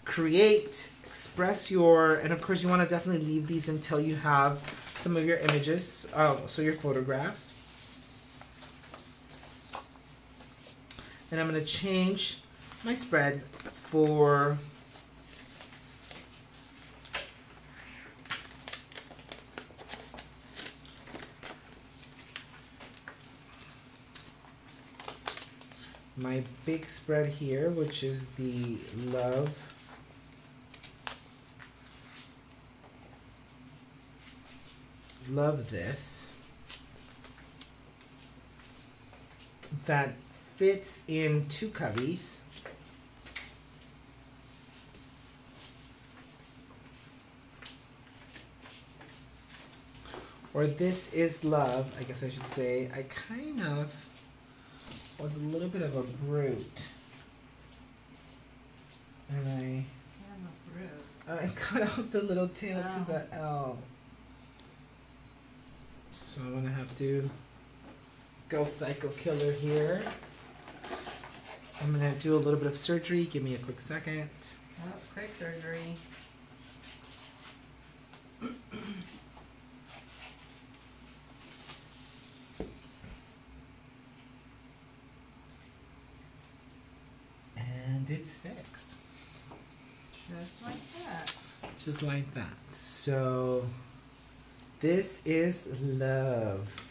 create, express and of course you want to definitely leave these until you have some of your images, so your photographs. And I'm going to change my spread for my big spread here, which is the love this, that fits in 2 cubbies. or this is love, I guess I should say, I kind of was a little bit of a brute. And I'm a brute. I cut out the little tail to Oh. the L. So I'm gonna have to go psycho killer here. I'm gonna do a little bit of surgery. Give me a quick second. Oh, quick surgery. And it's fixed. Just like that. Just like that. So this is love.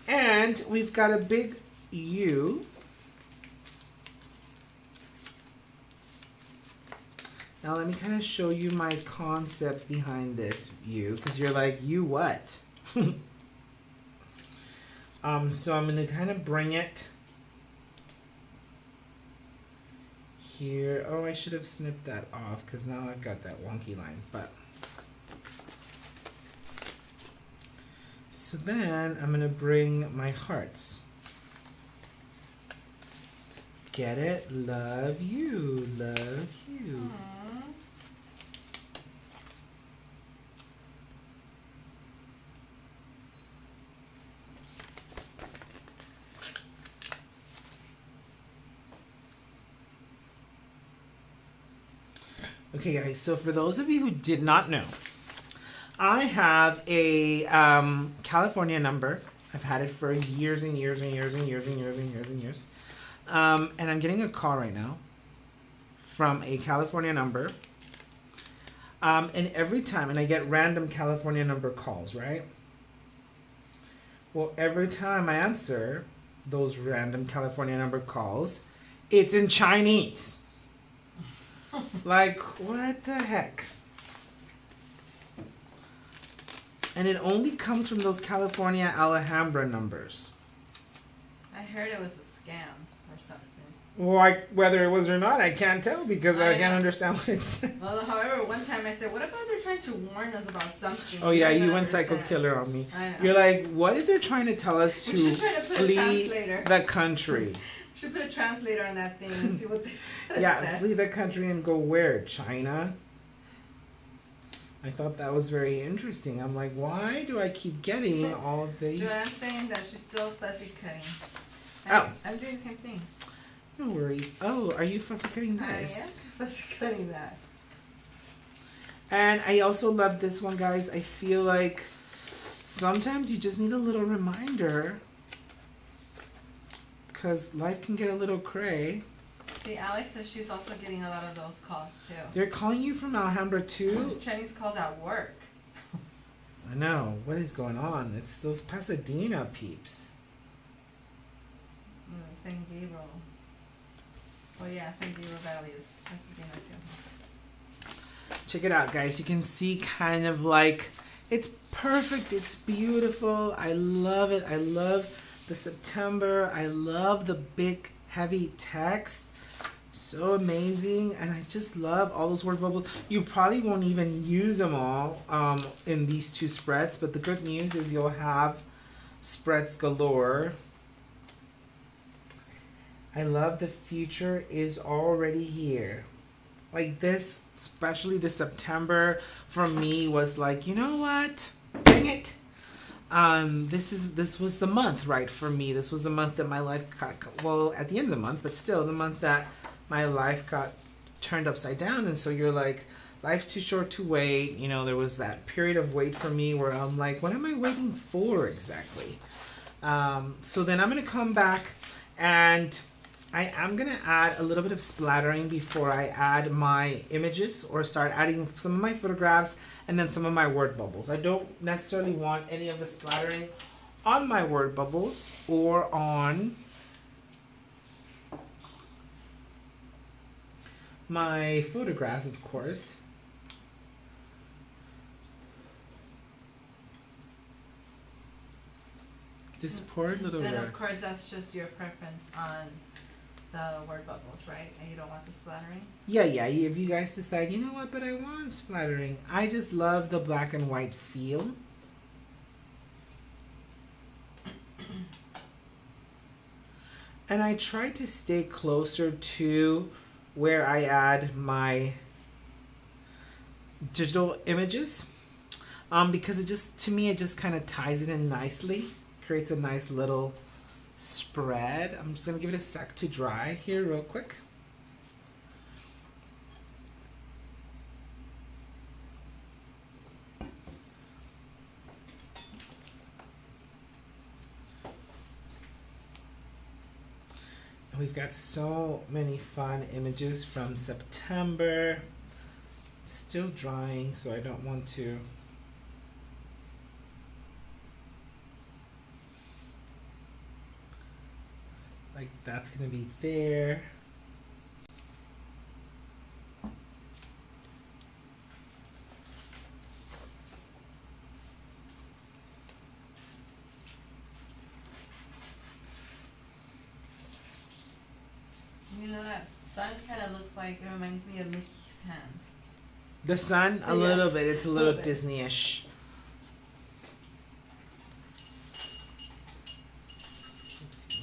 And we've got a big U. Now let me kind of show you my concept behind this U, because you're like, you what? So I'm gonna kind of bring it here. Oh, I should have snipped that off because now I've got that wonky line. But so then I'm gonna bring my hearts. Get it? Love you, love you. Aww. Okay, guys, so for those of you who did not know, I have a California number. I've had it for years and years and years and years and years and years and years. And I'm getting a call right now from a California number. And every time, and I get random California number calls, right? Well, every time I answer those random California number calls, it's in Chinese. Like, what the heck? And it only comes from those California Alhambra numbers. I heard it was a scam or something. Well, whether it was or not, I can't tell because I I can't know. understand what it says. Well, however, one time I said, what about they're trying to warn us about something? Oh, yeah, I you don't went psycho understand. killer on me. I know. You're like, what if they're trying to tell us We to should try to put a flee translator. the country? Should put a translator on that thing and see what it Yeah, says. flee the country and go where? China? I thought that was very interesting. I'm like, why do I keep getting all of these? Joanne's saying that she's still fussy cutting. Oh. I'm doing the same thing. No worries. Oh, are you fussy cutting I am this? fussy cutting that. And I also love this one, guys. I feel like sometimes you just need a little reminder because life can get a little cray. See, Alex says she's also getting a lot of those calls too. They're calling you from Alhambra too? Chinese calls at work. I know. What is going on? It's those Pasadena peeps. San Gabriel. Oh yeah, San Gabriel Valley is Pasadena too. Check it out, guys. You can see kind of like it's perfect. It's beautiful. I love it. I love the September. I love the big, heavy text. So amazing. And I just love all those word bubbles. You probably won't even use them all in these two spreads. But the good news is you'll have spreads galore. I love the future is already here. Like this, especially this September for me was like, you know what? Dang it. This was the month, right, for me. This was the month that my life got, well, at the end of the month, but still the month that my life got turned upside down. And so you're like, life's too short to wait. You know, there was that period of wait for me where I'm like, what am I waiting for exactly? So then I'm going to come back and I am going to add a little bit of splattering before I add my images or start adding some of my photographs and then some of my word bubbles. I don't necessarily want any of the splattering on my word bubbles or on my photographs, of course. This poor little And girl. of course, that's just your preference on the word bubbles, right? And you don't want the splattering? Yeah, yeah. If you guys decide, you know what, but I want splattering. I just love the black and white feel. And I try to stay closer to where I add my digital images. Because it just, to me, it just kind of ties it in nicely. Creates a nice little spread. I'm just going to give it a sec to dry here real quick. We've got so many fun images from September. Still drying, so I don't want to. Like that's gonna be there. You know, that sun kind of looks like, it reminds me of Mickey's hand. The sun, a Yes, little bit. It's a little bit. Disney-ish. Oopsie.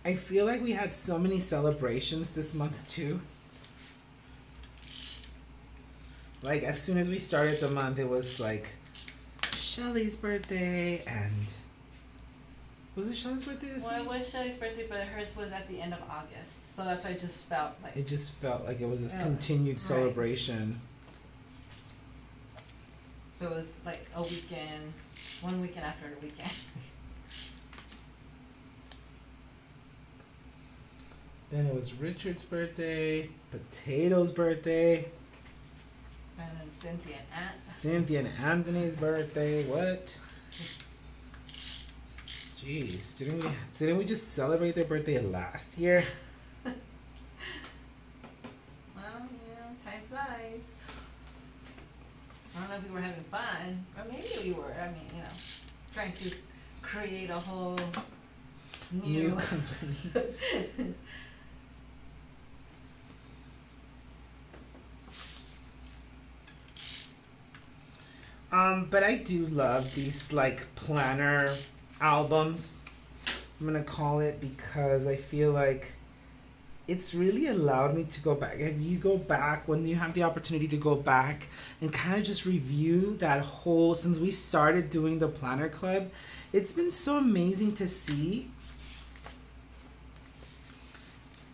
I feel like we had so many celebrations this month too. Like as soon as we started the month, it was like Shelly's birthday and was it Shelly's birthday this Well, it month? was Shelly's birthday, but hers was at the end of August. So that's why I just felt like, It just felt like it was this Yeah. continued Right. celebration. so it was like a weekend, one weekend after the weekend. Then it was Richard's birthday, Potato's birthday, And then Cynthia and Aunt. Cynthia and Anthony's birthday. What? Jeez, didn't we just celebrate their birthday last year? Well, you know, time flies. I don't know if we were having fun, or maybe we were. I mean, you know, trying to create a whole New new. company. But I do love these like planner albums. I'm gonna call it because I feel like it's really allowed me to go back. If you go back, when you have the opportunity to go back and kind of just review that whole, since we started doing the planner club, it's been so amazing to see.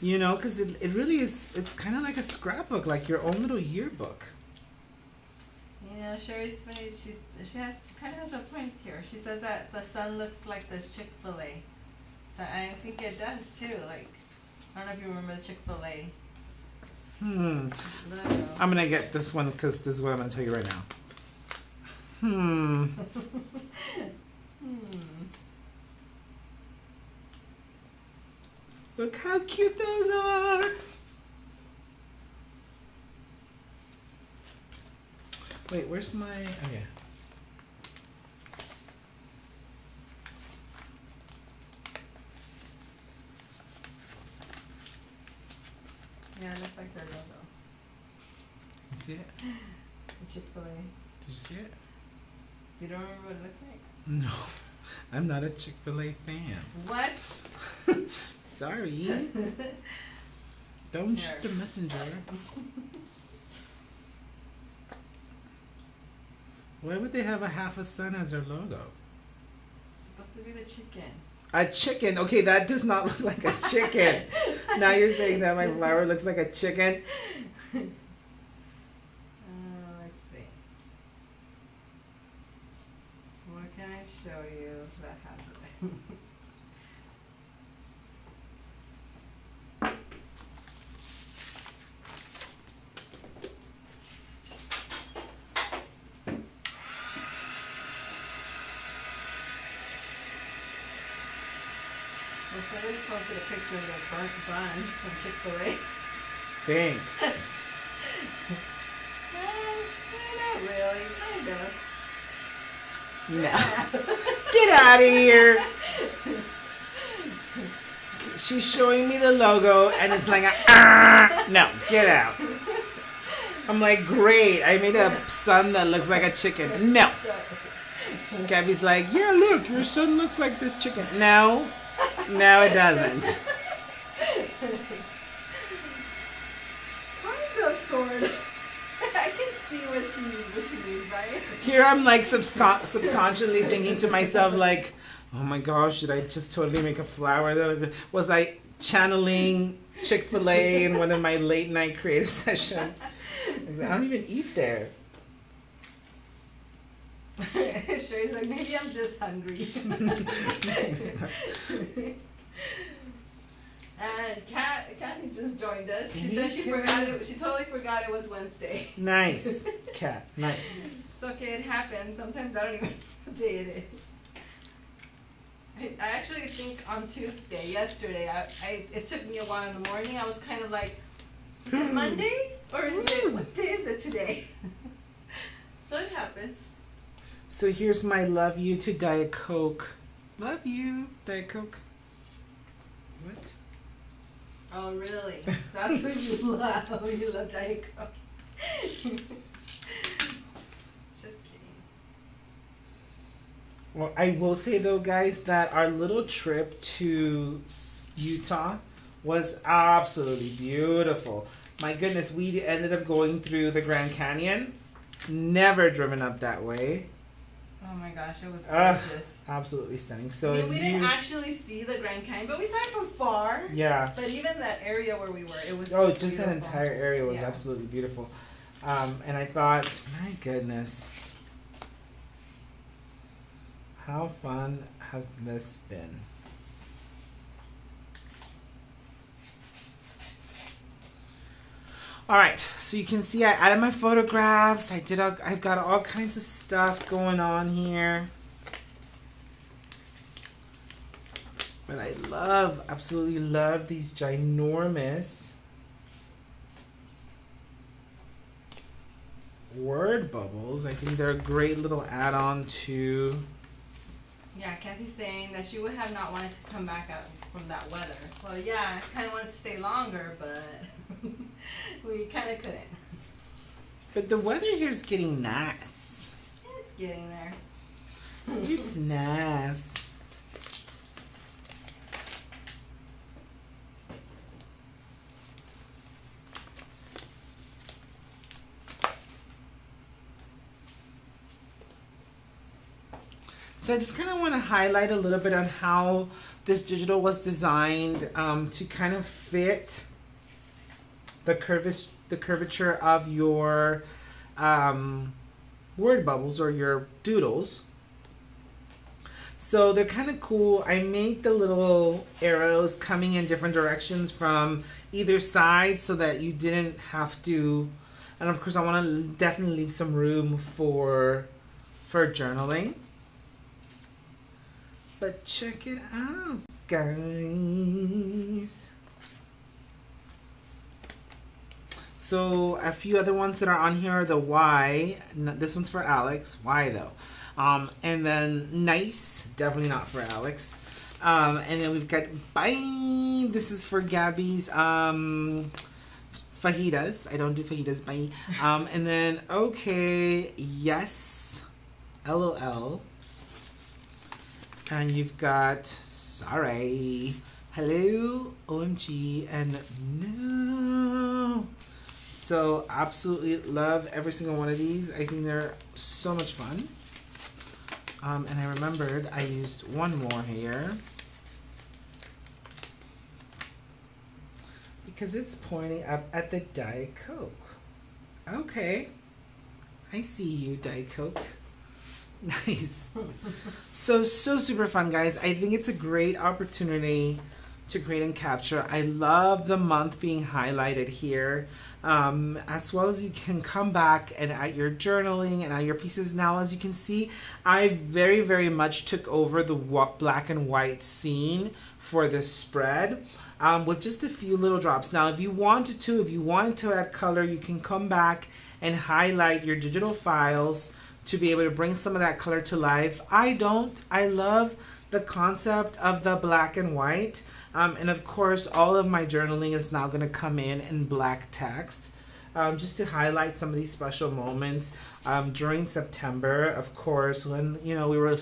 You know, because it really is, it's kind of like a scrapbook, like your own little yearbook. You know, Sherry's funny. She has kind of has a point here. She says that the sun looks like the Chick-fil-A. So I think it does too. Like, I don't know if you remember the Chick-fil-A logo. I'm gonna get this one because this is what I'm gonna tell you right now. Hmm. Look how cute those are. Wait, where's my? Oh yeah. Yeah, it looks like their logo. You see it? The Chick-fil-A. Did you see it? You don't remember what it looks like? No, I'm not a Chick-fil-A fan. What? Sorry. Don't shoot the Here. messenger. Why would they have a half a sun as their logo? It's supposed to be the chicken. A chicken. Okay, that does not look like a chicken. Now you're saying that my flower looks like a chicken. Let's see. What can I show you that has it? Somebody posted a picture of their burnt buns from Chick-fil-A. Thanks. Not really, kind of. No. Get out of here. She's showing me the logo and it's like no, get out. I'm like, great, I made a son that looks like a chicken. No. Gabby's like, yeah, look, your son looks like this chicken. No, it doesn't. Kind of, sort of. I can see what you mean by it. Here I'm like subconsciously thinking to myself like, oh my gosh, did I just totally make a flower? Was I channeling Chick-fil-A in one of my late night creative sessions? I was like, I don't even eat there. Sherry's like, maybe I'm just hungry. And Kathy just joined us. She said she forgot it. She totally forgot it was Wednesday. Nice, Kat. Nice. It's okay, it happens. Sometimes I don't even know what day it is. I actually think on Tuesday, yesterday, it took me a while in the morning. I was kind of like, is it Monday? Or is it, what day is it today? So it happens. So here's my love you to Diet Coke. Love you, Diet Coke. What? Oh, really? That's what you love. Oh, you love Diet Coke. Just kidding. Well, I will say though, guys, that our little trip to Utah was absolutely beautiful. My goodness, we ended up going through the Grand Canyon. Never driven up that way. Oh my gosh, it was gorgeous. Absolutely stunning. So I mean, we didn't actually see the Grand Canyon, but we saw it from far. Yeah. But even that area where we were, it was just beautiful. that entire area was absolutely beautiful. And I thought, my goodness, how fun has this been? All right, so you can see I added my photographs. I've got all kinds of stuff going on here. But I absolutely love these ginormous word bubbles. I think they're a great little add-on to... Yeah, Kathy's saying that she would have not wanted to come back out from that weather. Well, yeah, I kind of wanted to stay longer, but we kind of couldn't. But the weather here is getting nice. It's getting there. It's nice. So I just kind of want to highlight a little bit on how this digital was designed to kind of fit the curvature of your word bubbles or your doodles. So they're kind of cool. I made the little arrows coming in different directions from either side so that you didn't have to, and of course I want to definitely leave some room for journaling. But check it out, guys. So a few other ones that are on here are the Y. This one's for Alex. Why though? And then nice, definitely not for Alex. And then we've got bye. This is for Gabby's fajitas. I don't do fajitas. Bye. And then okay, yes, LOL. And you've got sorry, hello, OMG, and no. So absolutely love every single one of these. I think they're so much fun. And I remembered I used one more here because it's pointing up at the Diet Coke. Okay, I see you, Diet Coke. Nice. So super fun, guys. I think it's a great opportunity to create and capture. I love the month being highlighted here, as well as you can come back and add your journaling and add your pieces. Now, as you can see, I very much took over the black and white scene for this spread with just a few little drops. Now, if you wanted to add color, you can come back and highlight your digital files to be able to bring some of that color to life. I don't. I love the concept of the black and white. And of course, all of my journaling is now going to come in black text. Just to highlight some of these special moments during September, of course, when we were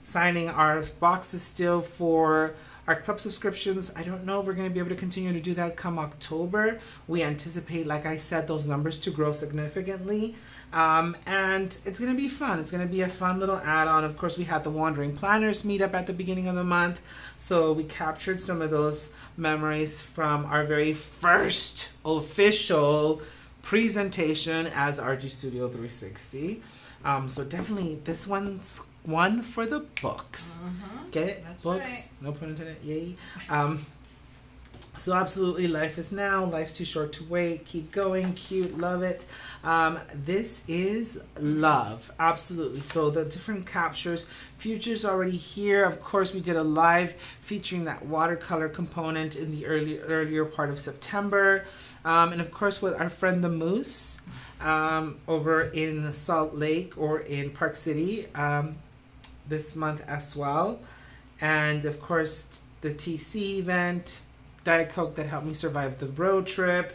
signing our boxes still for our club subscriptions. I don't know if we're going to be able to continue to do that come October. We anticipate, like I said, those numbers to grow significantly. And it's going to be fun. It's going to be a fun little add-on. Of course, we had the Wandering Planners meetup at the beginning of the month. So we captured some of those memories from our very first official presentation as RG Studio 360. So definitely this one's one for the books. Get it? That's Books. right. No pun intended. Yay. So absolutely, life is now. Life's too short to wait. Keep going. Cute. Love it. This is love. Absolutely. So the different captures. Future's already here. Of course, we did a live featuring that watercolor component in the earlier part of September. And of course, with our friend the Moose over in Salt Lake or in Park City this month as well. And of course, the TC event, Diet Coke that helped me survive the road trip,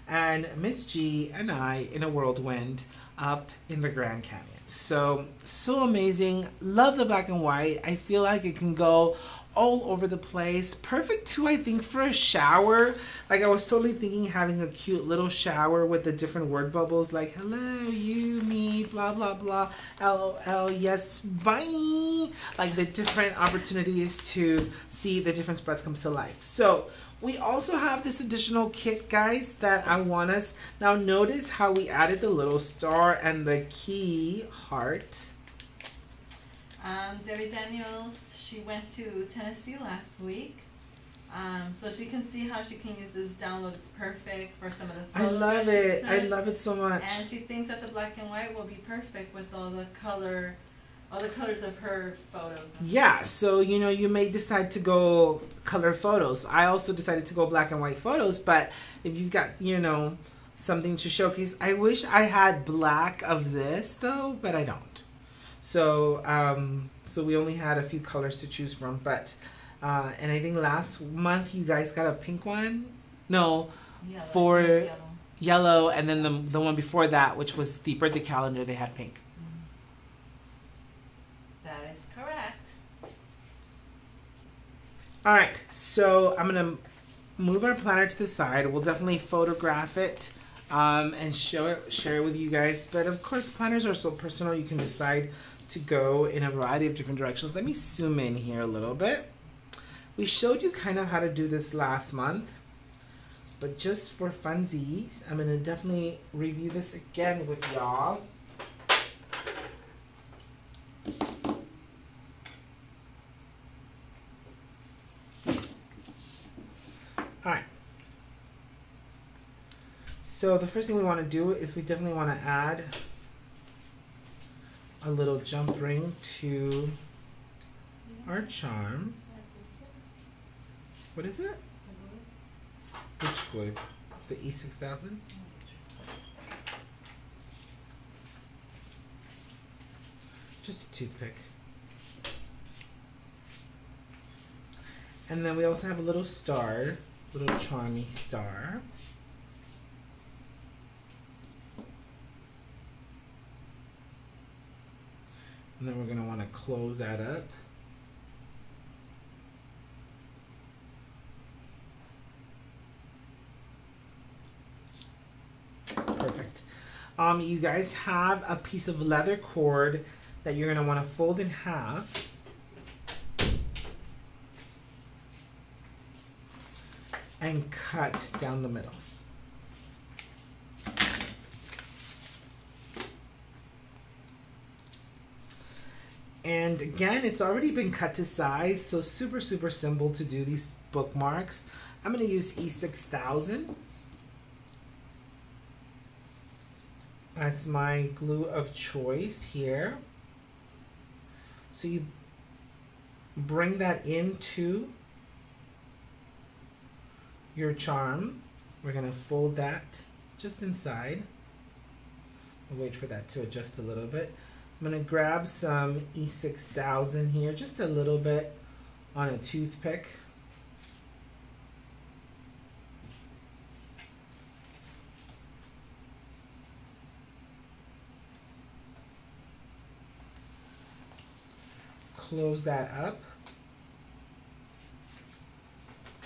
and Miss G and I in a whirlwind up in the Grand Canyon. So amazing. Love the black and white. I feel like it can go all over the place. Perfect too, I think, for a shower. Like, I was totally thinking having a cute little shower with the different word bubbles, like hello, you, me, blah blah blah, LOL, yes, bye. Like the different opportunities to see the different spreads come to life. So we also have this additional kit, guys, that I want us. Now notice how we added the little star and the key heart. Debbie Daniels, she went to Tennessee last week. So she can see how she can use this download. It's perfect for some of the I photos love that she it. I took. love it so much. And she thinks that the black and white will be perfect with all the colors of her photos. Yeah, so you may decide to go color photos. I also decided to go black and white photos, but if you've got, something to showcase, I wish I had black of this though, but I don't. So we only had a few colors to choose from, but and I think last month you guys got a pink one. No, Yellow. for It's yellow, and then the one before that, which was the birthday calendar, they had pink. That is correct. All right, so I'm gonna move our planner to the side. We'll definitely photograph it and share it with you guys. But of course, planners are so personal. You can decide to go in a variety of different directions. Let me zoom in here a little bit. We showed you kind of how to do this last month, but just for funsies, I'm gonna definitely review this again with y'all. Alright. So the first thing we want to do is we definitely want to add a little jump ring to our charm. What is it? Which glue? The E6000? Just a toothpick. And then we also have a little star, little charmy star. And then we're going to want to close that up. Perfect. You guys have a piece of leather cord that you're going to want to fold in half. And cut down the middle. And again, it's already been cut to size, so super simple to do these bookmarks. I'm going to use E6000 as my glue of choice here. So you bring that into your charm. We're going to fold that just inside. We'll wait for that to adjust a little bit. I'm going to grab some E6000 here, just a little bit on a toothpick. Close that up.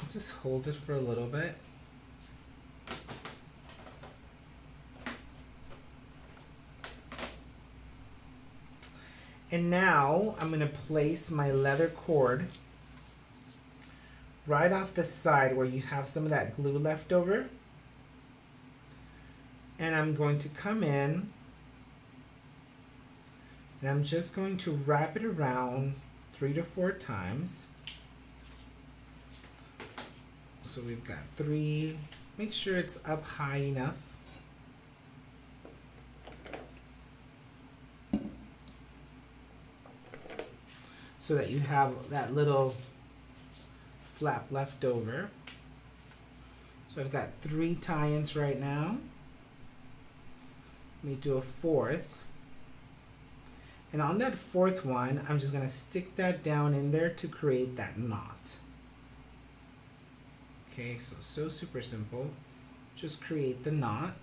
Just hold it for a little bit. And now I'm going to place my leather cord right off the side where you have some of that glue left over. And I'm going to come in and I'm just going to wrap it around 3 to 4 times. So we've got 3. Make sure it's up high enough. So that you have that little flap left over. So I've got 3 tie-ins right now. Let me do a 4th. And on that 4th one, I'm just going to stick that down in there to create that knot. Okay, so super simple. Just create the knot.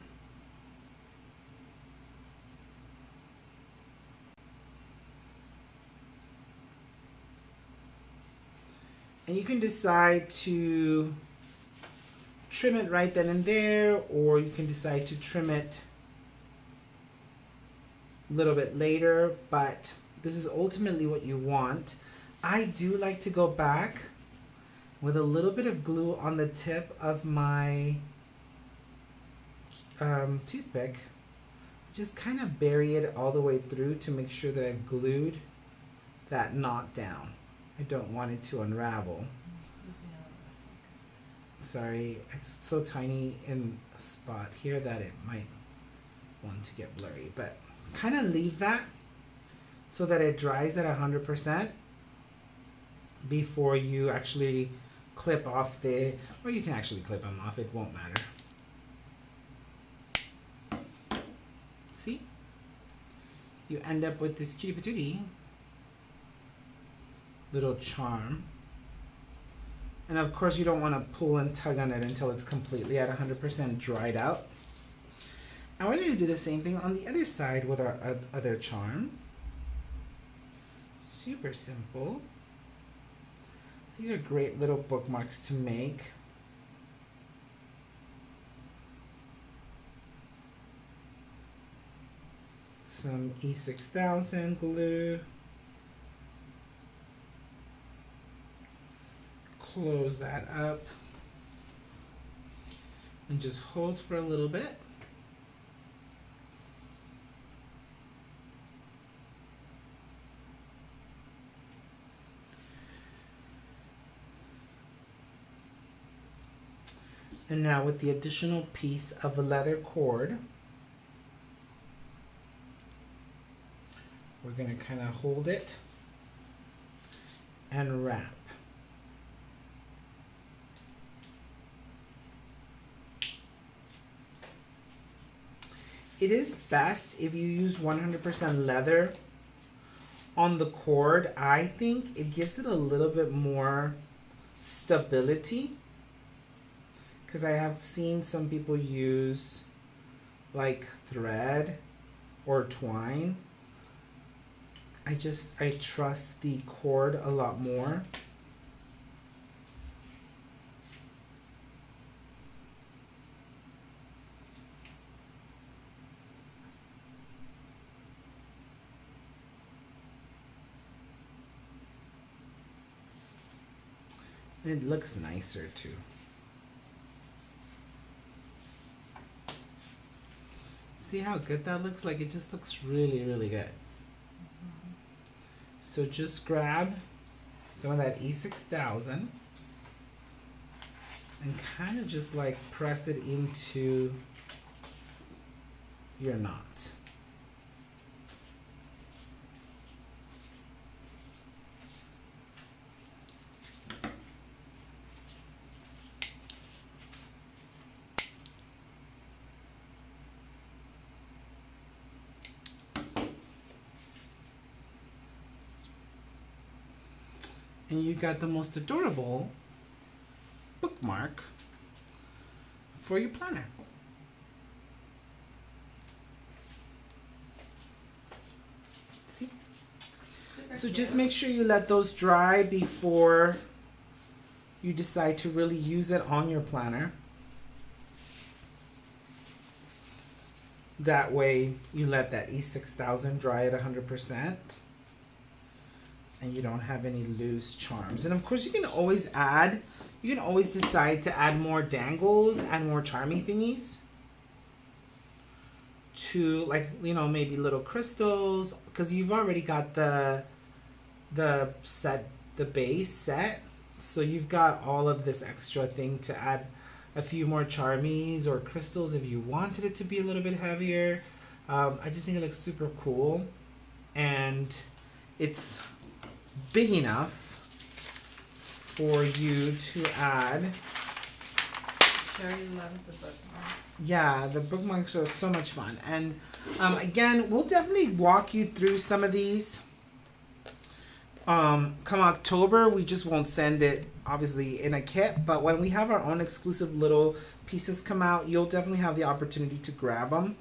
And you can decide to trim it right then and there, or you can decide to trim it a little bit later, but this is ultimately what you want. I do like to go back with a little bit of glue on the tip of my toothpick. Just kind of bury it all the way through to make sure that I've glued that knot down. I don't want it to unravel. Sorry, it's so tiny in a spot here that it might want to get blurry, but kind of leave that so that it dries at 100% before you actually clip off the, or you can actually clip them off, it won't matter. See? You end up with this cutie patootie little charm. And of course you don't want to pull and tug on it until it's completely at 100% dried out. And we're going to do the same thing on the other side with our other charm. Super simple. These are great little bookmarks to make. Some E6000 glue. Close that up. And just hold for a little bit. And now with the additional piece of a leather cord, we're going to kind of hold it and wrap. It is best if you use 100% leather on the cord. I think it gives it a little bit more stability, because I have seen some people use like thread or twine. I trust the cord a lot more. And it looks nicer too. See how good that looks? Like, it just looks really, really good. So just grab some of that E6000 and kind of just like press it into your knot. And you got the most adorable bookmark for your planner. See? So just make sure you let those dry before you decide to really use it on your planner. That way you let that E6000 dry at 100% and you don't have any loose charms. And of course you can always decide to add more dangles and more charmy thingies to, like, you know, maybe little crystals, because you've already got the base set. So you've got all of this extra thing to add a few more charmies or crystals if you wanted it to be a little bit heavier. I just think it looks super cool, and it's big enough for you to add. Sherry loves the bookmark. Yeah, the bookmarks are so much fun. And again, we'll definitely walk you through some of these. Come October, we just won't send it obviously in a kit, but when we have our own exclusive little pieces come out, you'll definitely have the opportunity to grab them.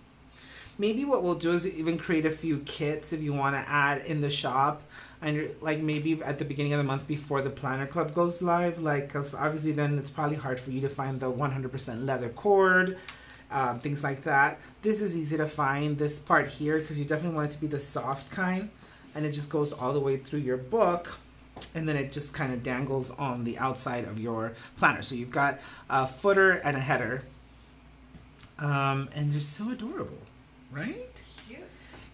Maybe what we'll do is even create a few kits if you want to add in the shop, and like maybe at the beginning of the month before the Planner Club goes live, like, because obviously then it's probably hard for you to find the 100% leather cord, things like that. This is easy to find, this part here, because you definitely want it to be the soft kind, and it just goes all the way through your book, and then it just kind of dangles on the outside of your planner. So you've got a footer and a header, and they're so adorable, right? Cute.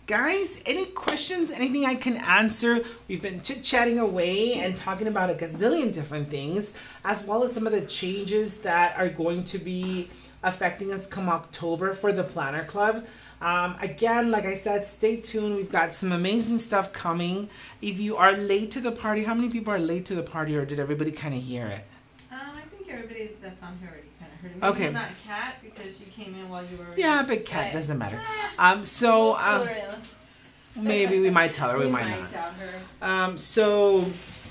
Guys, any questions, anything I can answer? We've been chit-chatting away and talking about a gazillion different things, as well as some of the changes that are going to be affecting us come October for the Planner Club. Again, like I said, stay tuned. We've got some amazing stuff coming. If you are late to the party, how many people are late to the party, or did everybody kind of hear it? I think everybody that's on here already kind of heard it. Maybe Okay. not Kat, because she came in while you were. Yeah, but Kat, Right. doesn't matter. We'll Maybe we might tell her, we might not. tell her. So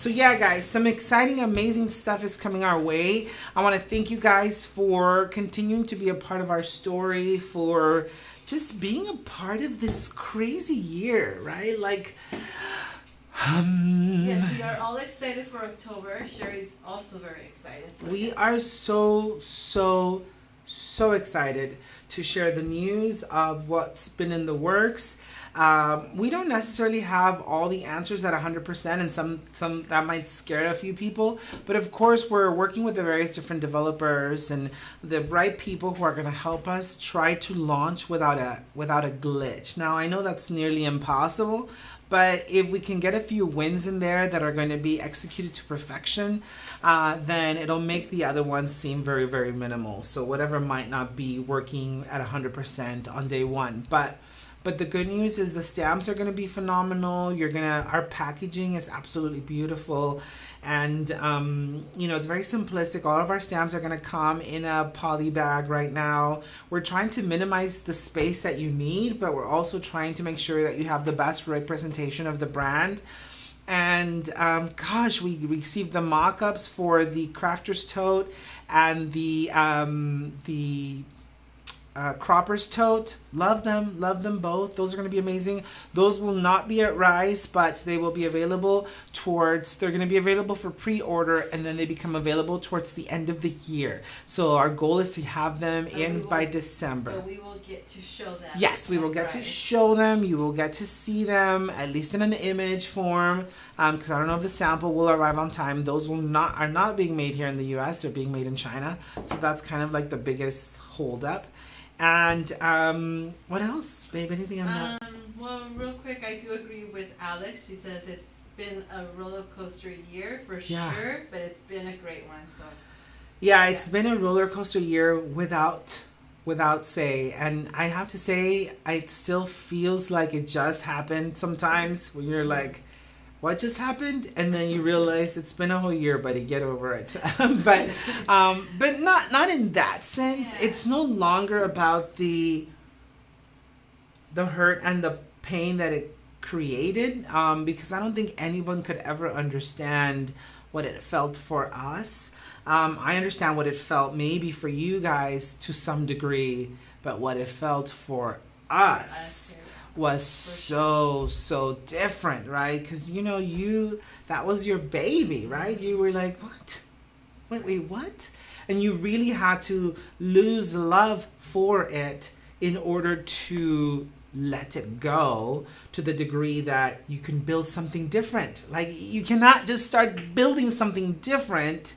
yeah, guys, some exciting, amazing stuff is coming our way. I want to thank you guys for continuing to be a part of our story, for just being a part of this crazy year, right? Like, Yes, we are all excited for October. Sherry's also very excited. So we are so excited to share the news of what's been in the works. We don't necessarily have all the answers at 100%, and some that might scare a few people. But of course, we're working with the various different developers and the right people who are going to help us try to launch without a glitch. Now, I know that's nearly impossible, but if we can get a few wins in there that are going to be executed to perfection, then it'll make the other ones seem very, very minimal. So whatever might not be working at 100% on day one, but the good news is the stamps are going to be phenomenal. Our packaging is absolutely beautiful. And, it's very simplistic. All of our stamps are going to come in a poly bag right now. We're trying to minimize the space that you need, but we're also trying to make sure that you have the best representation of the brand. And, we received the mock-ups for the Crafter's Tote and the Cropper's Tote. Love them both. Those are going to be amazing. Those will not be at Rise, but they will be available they're going to be available for pre-order, and then they become available towards the end of the year. So our goal is to have them by December. But we will get to show them. Yes, we will get to show them. You will get to see them, at least in an image form, because I don't know if the sample will arrive on time. Those are not being made here in the US. They're being made in China. So that's kind of like the biggest holdup. And what else, babe? Anything I'm not? Well, real quick, I do agree with Alex. She says it's been a roller coaster year for sure, but it's been a great one. So Yeah, it's been a roller coaster year without say. And I have to say, it still feels like it just happened sometimes when you're like, what just happened? And then you realize it's been a whole year, buddy. Get over it. but not in that sense. Yeah. It's no longer about the hurt and the pain that it created, because I don't think anyone could ever understand what it felt for us. I understand what it felt maybe for you guys to some degree, but what it felt for us was so different, right? Because that was your baby, right? You were like, what? Wait, what? And you really had to lose love for it in order to let it go, to the degree that you can build something different. Like, you cannot just start building something different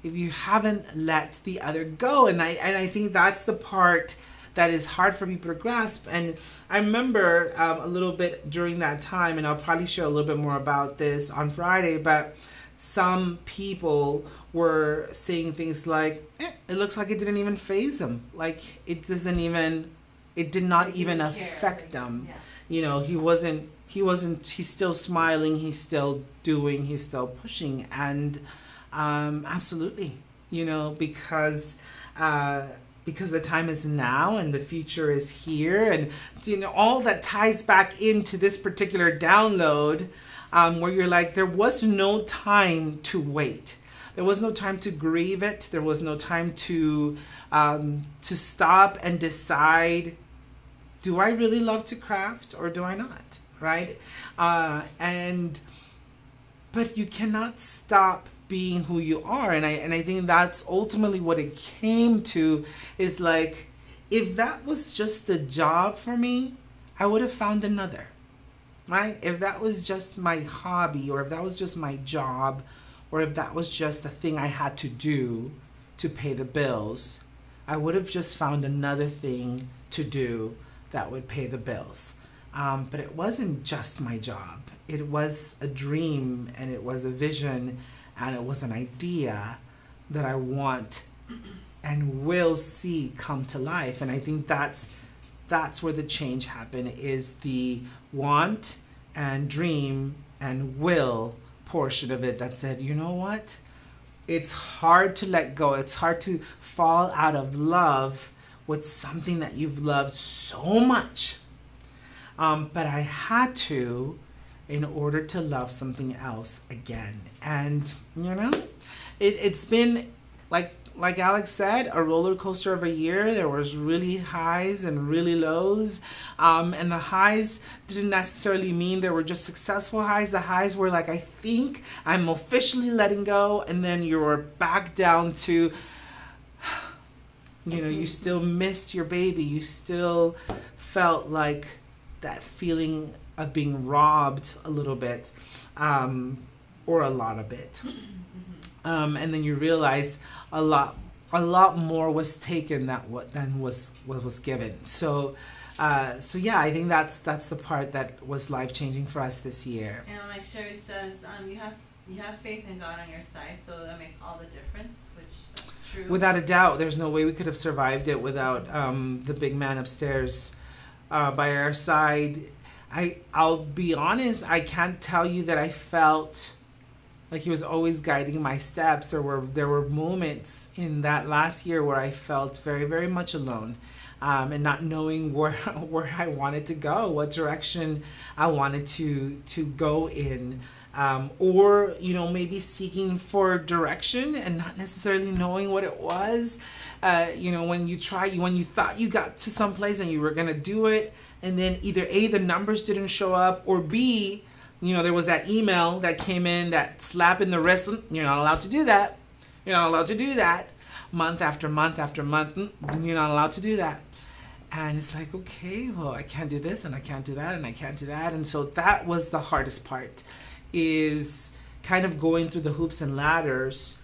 if you haven't let the other go. And I think that's the part that is hard for people to grasp. And I remember a little bit during that time, and I'll probably share a little bit more about this on Friday, but some people were saying things like, it looks like it didn't even faze him. Like, it did not even affect him. Yeah. He's still smiling, he's still doing, he's still pushing. And absolutely, because the time is now and the future is here. And all that ties back into this particular download, where you're like, there was no time to wait. There was no time to grieve it. There was no time to stop and decide, do I really love to craft or do I not? Right? But you cannot stop being who you are. And I think that's ultimately what it came to, is like, if that was just a job for me, I would have found another. Right? If that was just my hobby, or if that was just my job, or if that was just a thing I had to do to pay the bills, I would have just found another thing to do that would pay the bills. But it wasn't just my job. It was a dream, and it was a vision, and it was an idea that I want and will see come to life. And I think that's where the change happened, is the want and dream and will portion of it that said, you know what? It's hard to let go. It's hard to fall out of love with something that you've loved so much. But I had to, in order to love something else again. And, it's been, like Alex said, a roller coaster of a year. There was really highs and really lows. And the highs didn't necessarily mean there were just successful highs. The highs were like, I think I'm officially letting go. And then you were back down to, you still missed your baby. You still felt like that feeling of being robbed a little bit, or a lot of it. And then you realize a lot more was taken than was given. So yeah, I think that's the part that was life changing for us this year. And like Sherry says, you have faith in God on your side, so that makes all the difference, which that's true. Without a doubt, there's no way we could have survived it without the big man upstairs by our side. I'll be honest, I can't tell you that I felt like he was always guiding my steps. There were moments in that last year where I felt very, very much alone, and not knowing where I wanted to go, what direction I wanted to go in, or maybe seeking for direction and not necessarily knowing what it was. When you thought you got to some place and you were gonna do it, and then either A, the numbers didn't show up, or B, there was that email that came in, that slap in the wrist. You're not allowed to do that. You're not allowed to do that. Month after month after month, you're not allowed to do that. And it's like, okay, well, I can't do this, and I can't do that, and I can't do that. And so that was the hardest part, is kind of going through the hoops and ladders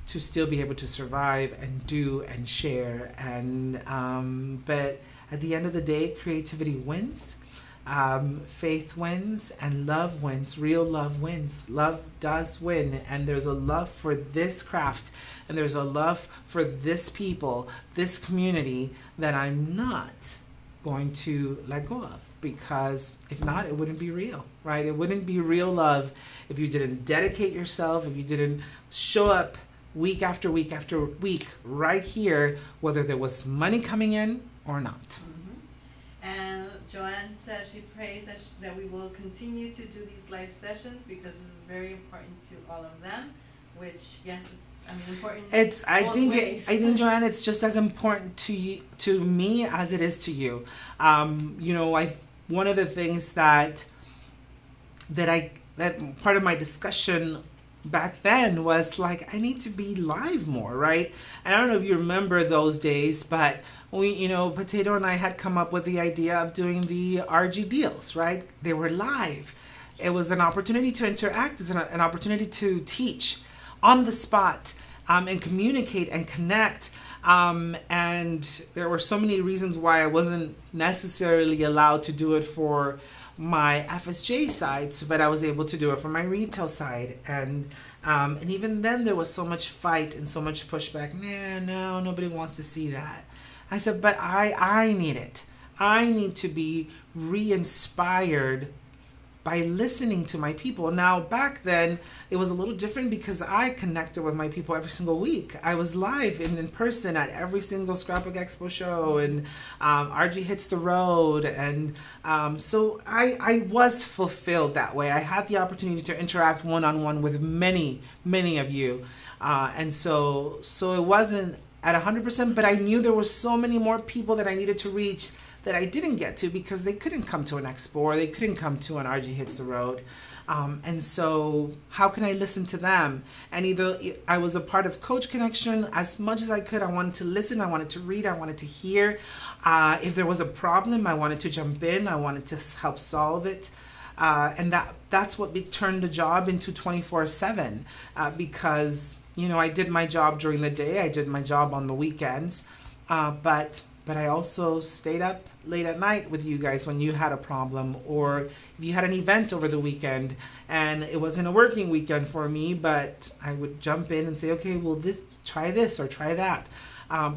to still be able to survive and do and share. And but at the end of the day, creativity wins. Faith wins, and love wins. Real love wins. Love does win, and there's a love for this craft, and there's a love for this people, this community, that I'm not going to let go of, because if not, it wouldn't be real, right? It wouldn't be real love if you didn't dedicate yourself, if you didn't show up week after week after week right here, whether there was money coming in or not. And Joanne says she prays that we will continue to do these live sessions because this is very important to all of them. Which, yes, it's important. I both think ways. Joanne, it's just as important to you, to me, as it is to you. One of the things that part of my discussion back then was like, I need to be live more, right? And I don't know if you remember those days, but Potato and I had come up with the idea of doing the RG deals, right? They were live. It was an opportunity to interact. It's an opportunity to teach on the spot, and communicate and connect. And there were so many reasons why I wasn't necessarily allowed to do it for my FSJ side, but I was able to do it for my retail side. And even then there was so much fight and so much pushback. No, nobody wants to see that. I said, but I need it. I need to be re-inspired by listening to my people. Now, back then, it was a little different because I connected with my people every single week. I was live in person at every single Scrapbook Expo show, and RG Hits the Road. And so I was fulfilled that way. I had the opportunity to interact one-on-one with many, many of you. And so it wasn't at 100%, but I knew there were so many more people that I needed to reach that I didn't get to because they couldn't come to an expo or they couldn't come to an RG Hits the Road. And so how can I listen to them? And either I was a part of Coach Connection as much as I could. I wanted to listen, I wanted to read, I wanted to hear. If there was a problem, I wanted to jump in, I wanted to help solve it. And that's what turned the job into 24/7, because I did my job during the day, I did my job on the weekends, but I also stayed up late at night with you guys when you had a problem, or if you had an event over the weekend and it wasn't a working weekend for me, but I would jump in and say, okay, well, try this or try that,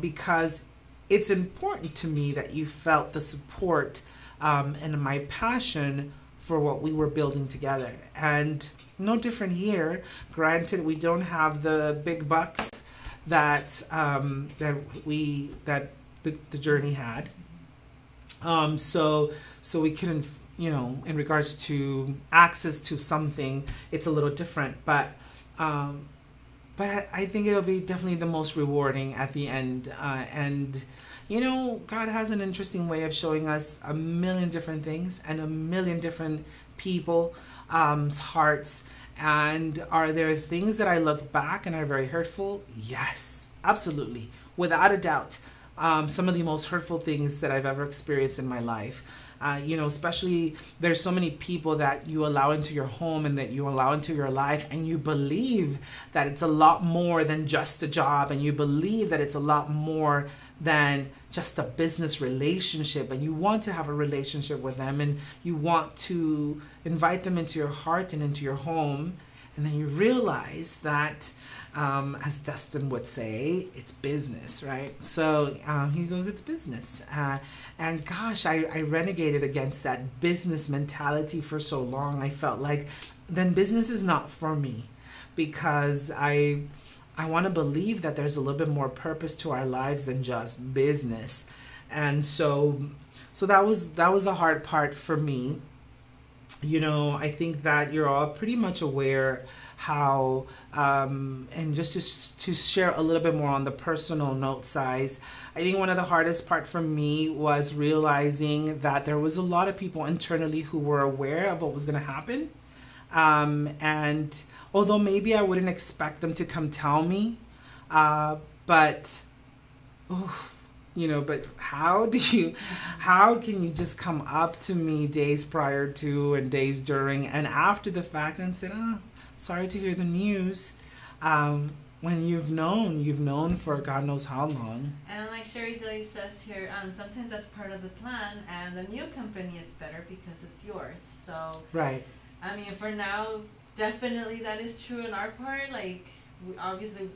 because it's important to me that you felt the support and my passion for what we were building together. And no different here. Granted, we don't have the big bucks that the journey had. So we couldn't, in regards to access to something, it's a little different. But I think it'll be definitely the most rewarding at the end. And God has an interesting way of showing us a million different things and a million different people, hearts. And are there things that I look back and are very hurtful? Yes, absolutely, without a doubt. Some of the most hurtful things that I've ever experienced in my life. Especially there's so many people that you allow into your home and that you allow into your life, and you believe that it's a lot more than just a job, and you believe that it's a lot more than just a business relationship, and you want to have a relationship with them, and you want to invite them into your heart and into your home, and then you realize that as Dustin would say, it's business, right? So he goes, it's business. And gosh, I renegated against that business mentality for so long. I felt like then business is not for me, because I want to believe that there's a little bit more purpose to our lives than just business. And so that was the hard part for me. I think that you're all pretty much aware how, and just to share a little bit more on the personal note size, I think one of the hardest part for me was realizing that there was a lot of people internally who were aware of what was going to happen. And although maybe I wouldn't expect them to come tell me, but how can you just come up to me days prior to and days during and after the fact and say, sorry to hear the news, when you've known for God knows how long. And like Sherry Dilly says here, sometimes that's part of the plan, and the new company is better because it's yours. So right. I mean, for now, definitely that is true on our part. Like, we obviously,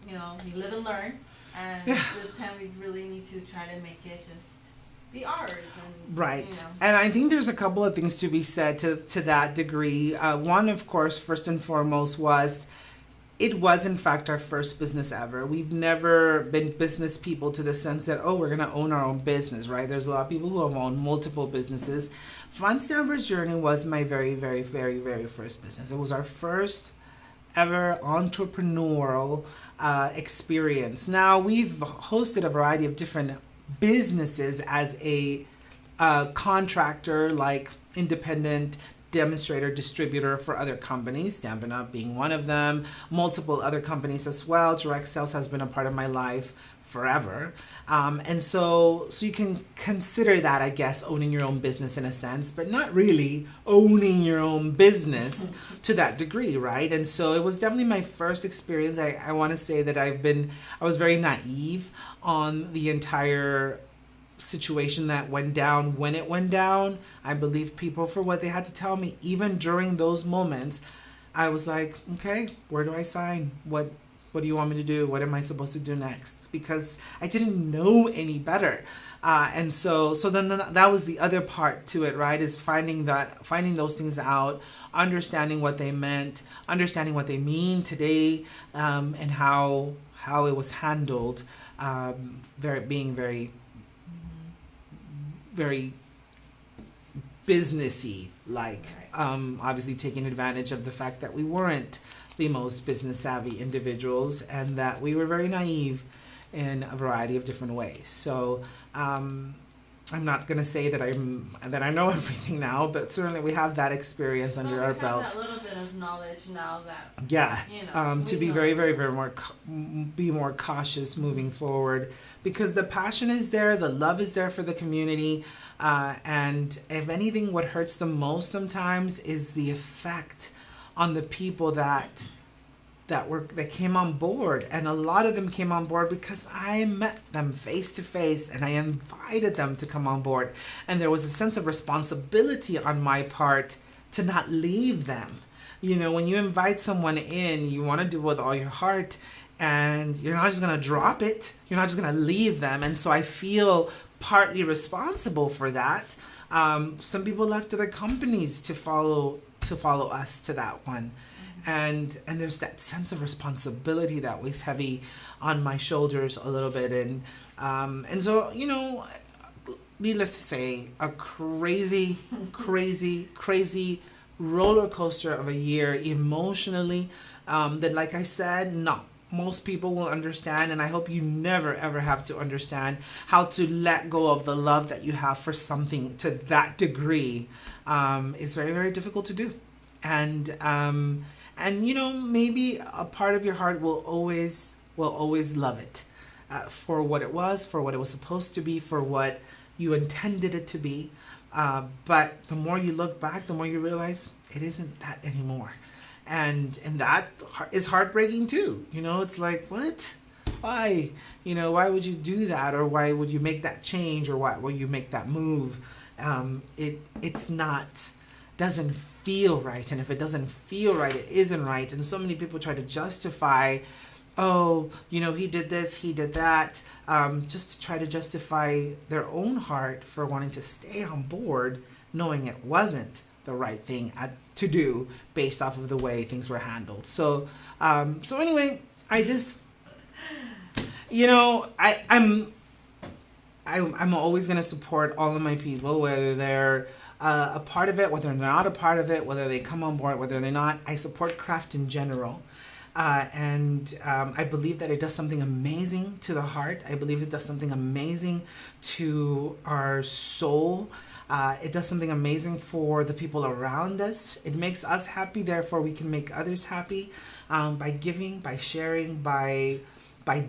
we live and learn, and this time we really need to try to make it just be ours. And, right. And I think there's a couple of things to be said to that degree. One, of course, first and foremost was it was in fact our first business ever. We've never been business people to the sense that, oh, we're gonna own our own business, right? There's a lot of people who have owned multiple businesses. Fun Stamper's Journey was my very, very, very, very first business. It was our first ever entrepreneurial experience. Now, we've hosted a variety of different businesses as a contractor, like independent demonstrator, distributor for other companies, Stampin' Up! Being one of them, multiple other companies as well. Direct sales has been a part of my life forever. And so you can consider that, I guess, owning your own business in a sense, but not really owning your own business to that degree, right? And so it was definitely my first experience. I want to say that I was very naive on the entire situation that went down when it went down. I believed people for what they had to tell me. Even during those moments, I was like, okay, where do I sign? What do you want me to do? What am I supposed to do next? Because I didn't know any better. And so then that was the other part to it, right? Is finding those things out, understanding what they meant, understanding what they mean today, and how it was handled, being very businessy, like obviously taking advantage of the fact that we weren't the most business savvy individuals and that we were very naive in a variety of different ways. So I'm not going to say that I know everything now, but certainly we have that experience under our belt. That little bit of knowledge now that to be very, very, very be more cautious moving forward, because the passion is there, the love is there for the community, and if anything, what hurts the most sometimes is the effect on the people that came on board. And a lot of them came on board because I met them face to face and I invited them to come on board, and there was a sense of responsibility on my part to not leave them. You know, when you invite someone in, you want to do it with all your heart, and you're not just going to drop it, you're not just going to leave them. And so I feel partly responsible for that. Some people left other companies to follow us to that one. And there's that sense of responsibility that weighs heavy on my shoulders a little bit. And so, you know, needless to say, a crazy roller coaster of a year emotionally, that, like I said, not most people will understand, and I hope you never ever have to understand how to let go of the love that you have for something to that degree. Is very, very difficult to do. And you know, maybe a part of your heart will always love it for what it was supposed to be, for what you intended it to be. But the more you look back, the more you realize it isn't that anymore. And that is heartbreaking too. You know, it's like, what? Why? You know, why would you do that? Or why would you make that change? Or why will you make that move? Doesn't feel right. And if it doesn't feel right, it isn't right. And so many people try to justify, oh, you know, he did this, he did that, just to try to justify their own heart for wanting to stay on board, knowing it wasn't the right thing to do based off of the way things were handled. So anyway, I just, you know, I'm always going to support all of my people, whether they're a part of it, whether they're not a part of it, whether they come on board, whether they're not. I support craft in general. And I believe that it does something amazing to the heart. I believe it does something amazing to our soul. It does something amazing for the people around us. It makes us happy, therefore we can make others happy, by giving, by sharing, by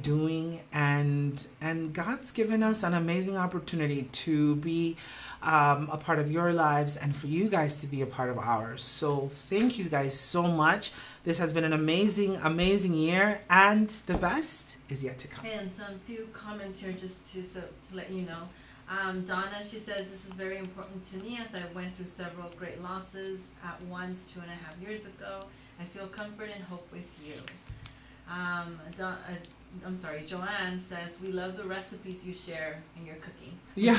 doing. And God's given us an amazing opportunity to be a part of your lives and for you guys to be a part of ours. So thank you guys so much. This has been an amazing, amazing year, and the best is yet to come. And some few comments here just to let you know. Donna, she says, this is very important to me as I went through several great losses at once 2.5 years ago. I feel comfort and hope with you. Joanne says, we love the recipes you share in your cooking. Yeah.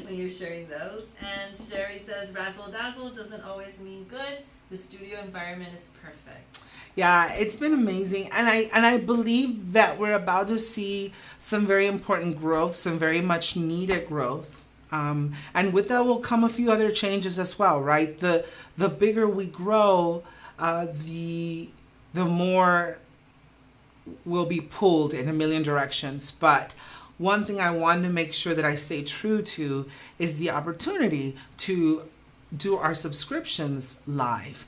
When you're sharing those. And Sherry says, razzle dazzle doesn't always mean good. The studio environment is perfect. Yeah, it's been amazing, and I believe that we're about to see some very important growth, some very much needed growth, and with that will come a few other changes as well, right? The bigger we grow, the more we'll be pulled in a million directions. But one thing I want to make sure that I stay true to is the opportunity to do our subscriptions live,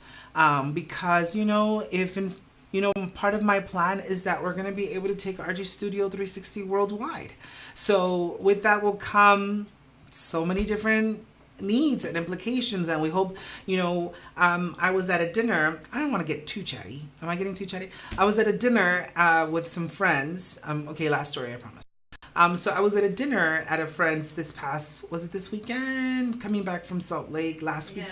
because if in part of my plan is that we're going to be able to take RG Studio 360 worldwide. So with that will come so many different needs and implications, and we hope, I was at a dinner. I don't want to get too chatty. Am I getting too chatty? I was at a dinner with some friends. Okay, last story, I promise. So I was at a dinner at a friend's was it this weekend? Coming back from Salt Lake last week.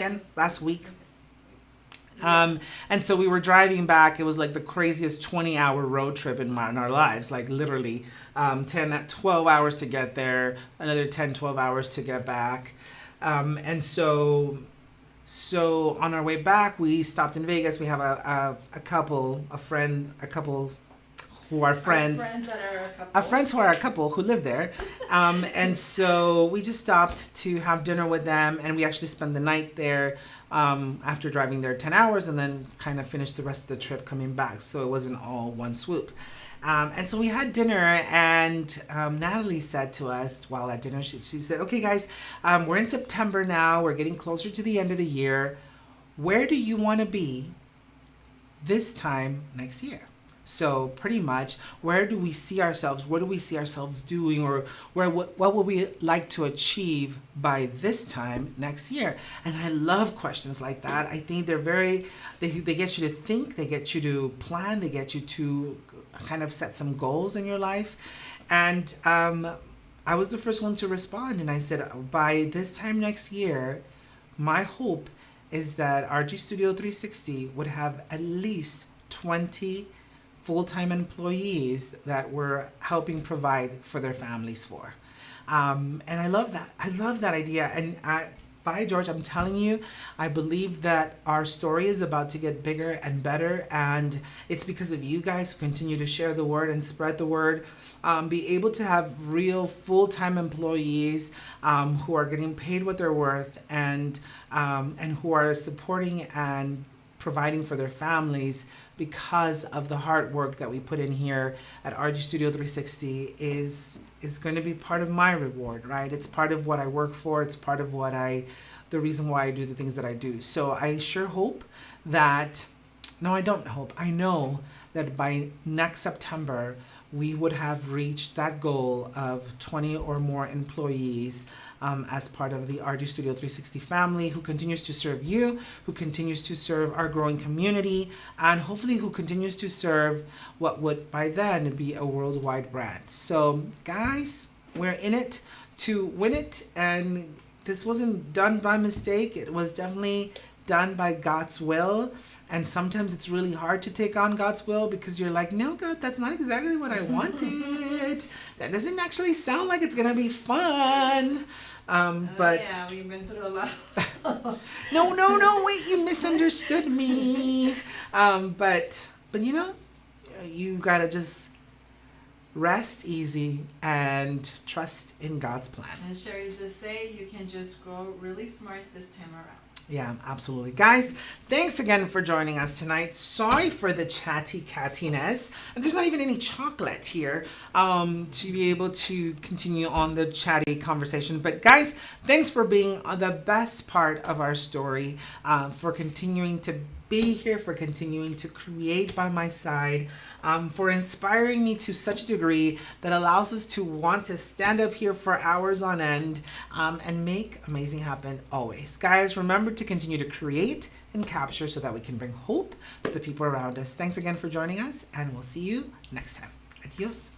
And so we were driving back. It was like the craziest 20-hour road trip in our lives, like literally 12 hours to get there, another 10, 12 hours to get back. And so on our way back, we stopped in Vegas. We have a couple who are friends. Friends who are a couple who live there. And so we just stopped to have dinner with them, and we actually spent the night there after driving there 10 hours, and then kind of finished the rest of the trip coming back. So it wasn't all one swoop. And so we had dinner, and Natalie said to us while at dinner, she said, okay, guys, we're in September now. We're getting closer to the end of the year. Where do you want to be this time next year? So pretty much, where do we see ourselves? What do we see ourselves doing? Or what would we like to achieve by this time next year? And I love questions like that. I think they get you to think, they get you to plan, they get you to kind of set some goals in your life. And I was the first one to respond, and I said, by this time next year, my hope is that RG Studio 360 would have at least 20 full-time employees that we're helping provide for their families for. And I love that. I love that idea. And by George, I'm telling you, I believe that our story is about to get bigger and better. And it's because of you guys who continue to share the word and spread the word. Be able to have real full-time employees who are getting paid what they're worth, and who are supporting and providing for their families because of the hard work that we put in here at RG Studio 360 is going to be part of my reward, right? It's part of what I work for. It's part of the reason why I do the things that I do. So I sure hope that, no, I don't hope, I know that by next September, we would have reached that goal of 20 or more employees as part of the RG Studio 360 family, who continues to serve you, who continues to serve our growing community, and hopefully who continues to serve what would by then be a worldwide brand. So guys, we're in it to win it, and this wasn't done by mistake. It was definitely done by God's will. And sometimes it's really hard to take on God's will because you're like, no, God, that's not exactly what I wanted. That doesn't actually sound like it's going to be fun. But yeah, we've been through a lot. No, wait, you misunderstood me. But you got to just rest easy and trust in God's plan. And Sherry just say you can just grow really smart this time around. Yeah, absolutely. Guys, thanks again for joining us tonight. Sorry for the chatty cattiness. And there's not even any chocolate here to be able to continue on the chatty conversation. But guys, thanks for being the best part of our story, for continuing to be here, for continuing to create by my side, for inspiring me to such a degree that allows us to want to stand up here for hours on end and make amazing happen always. Guys, remember to continue to create and capture so that we can bring hope to the people around us. Thanks again for joining us, and we'll see you next time. Adios.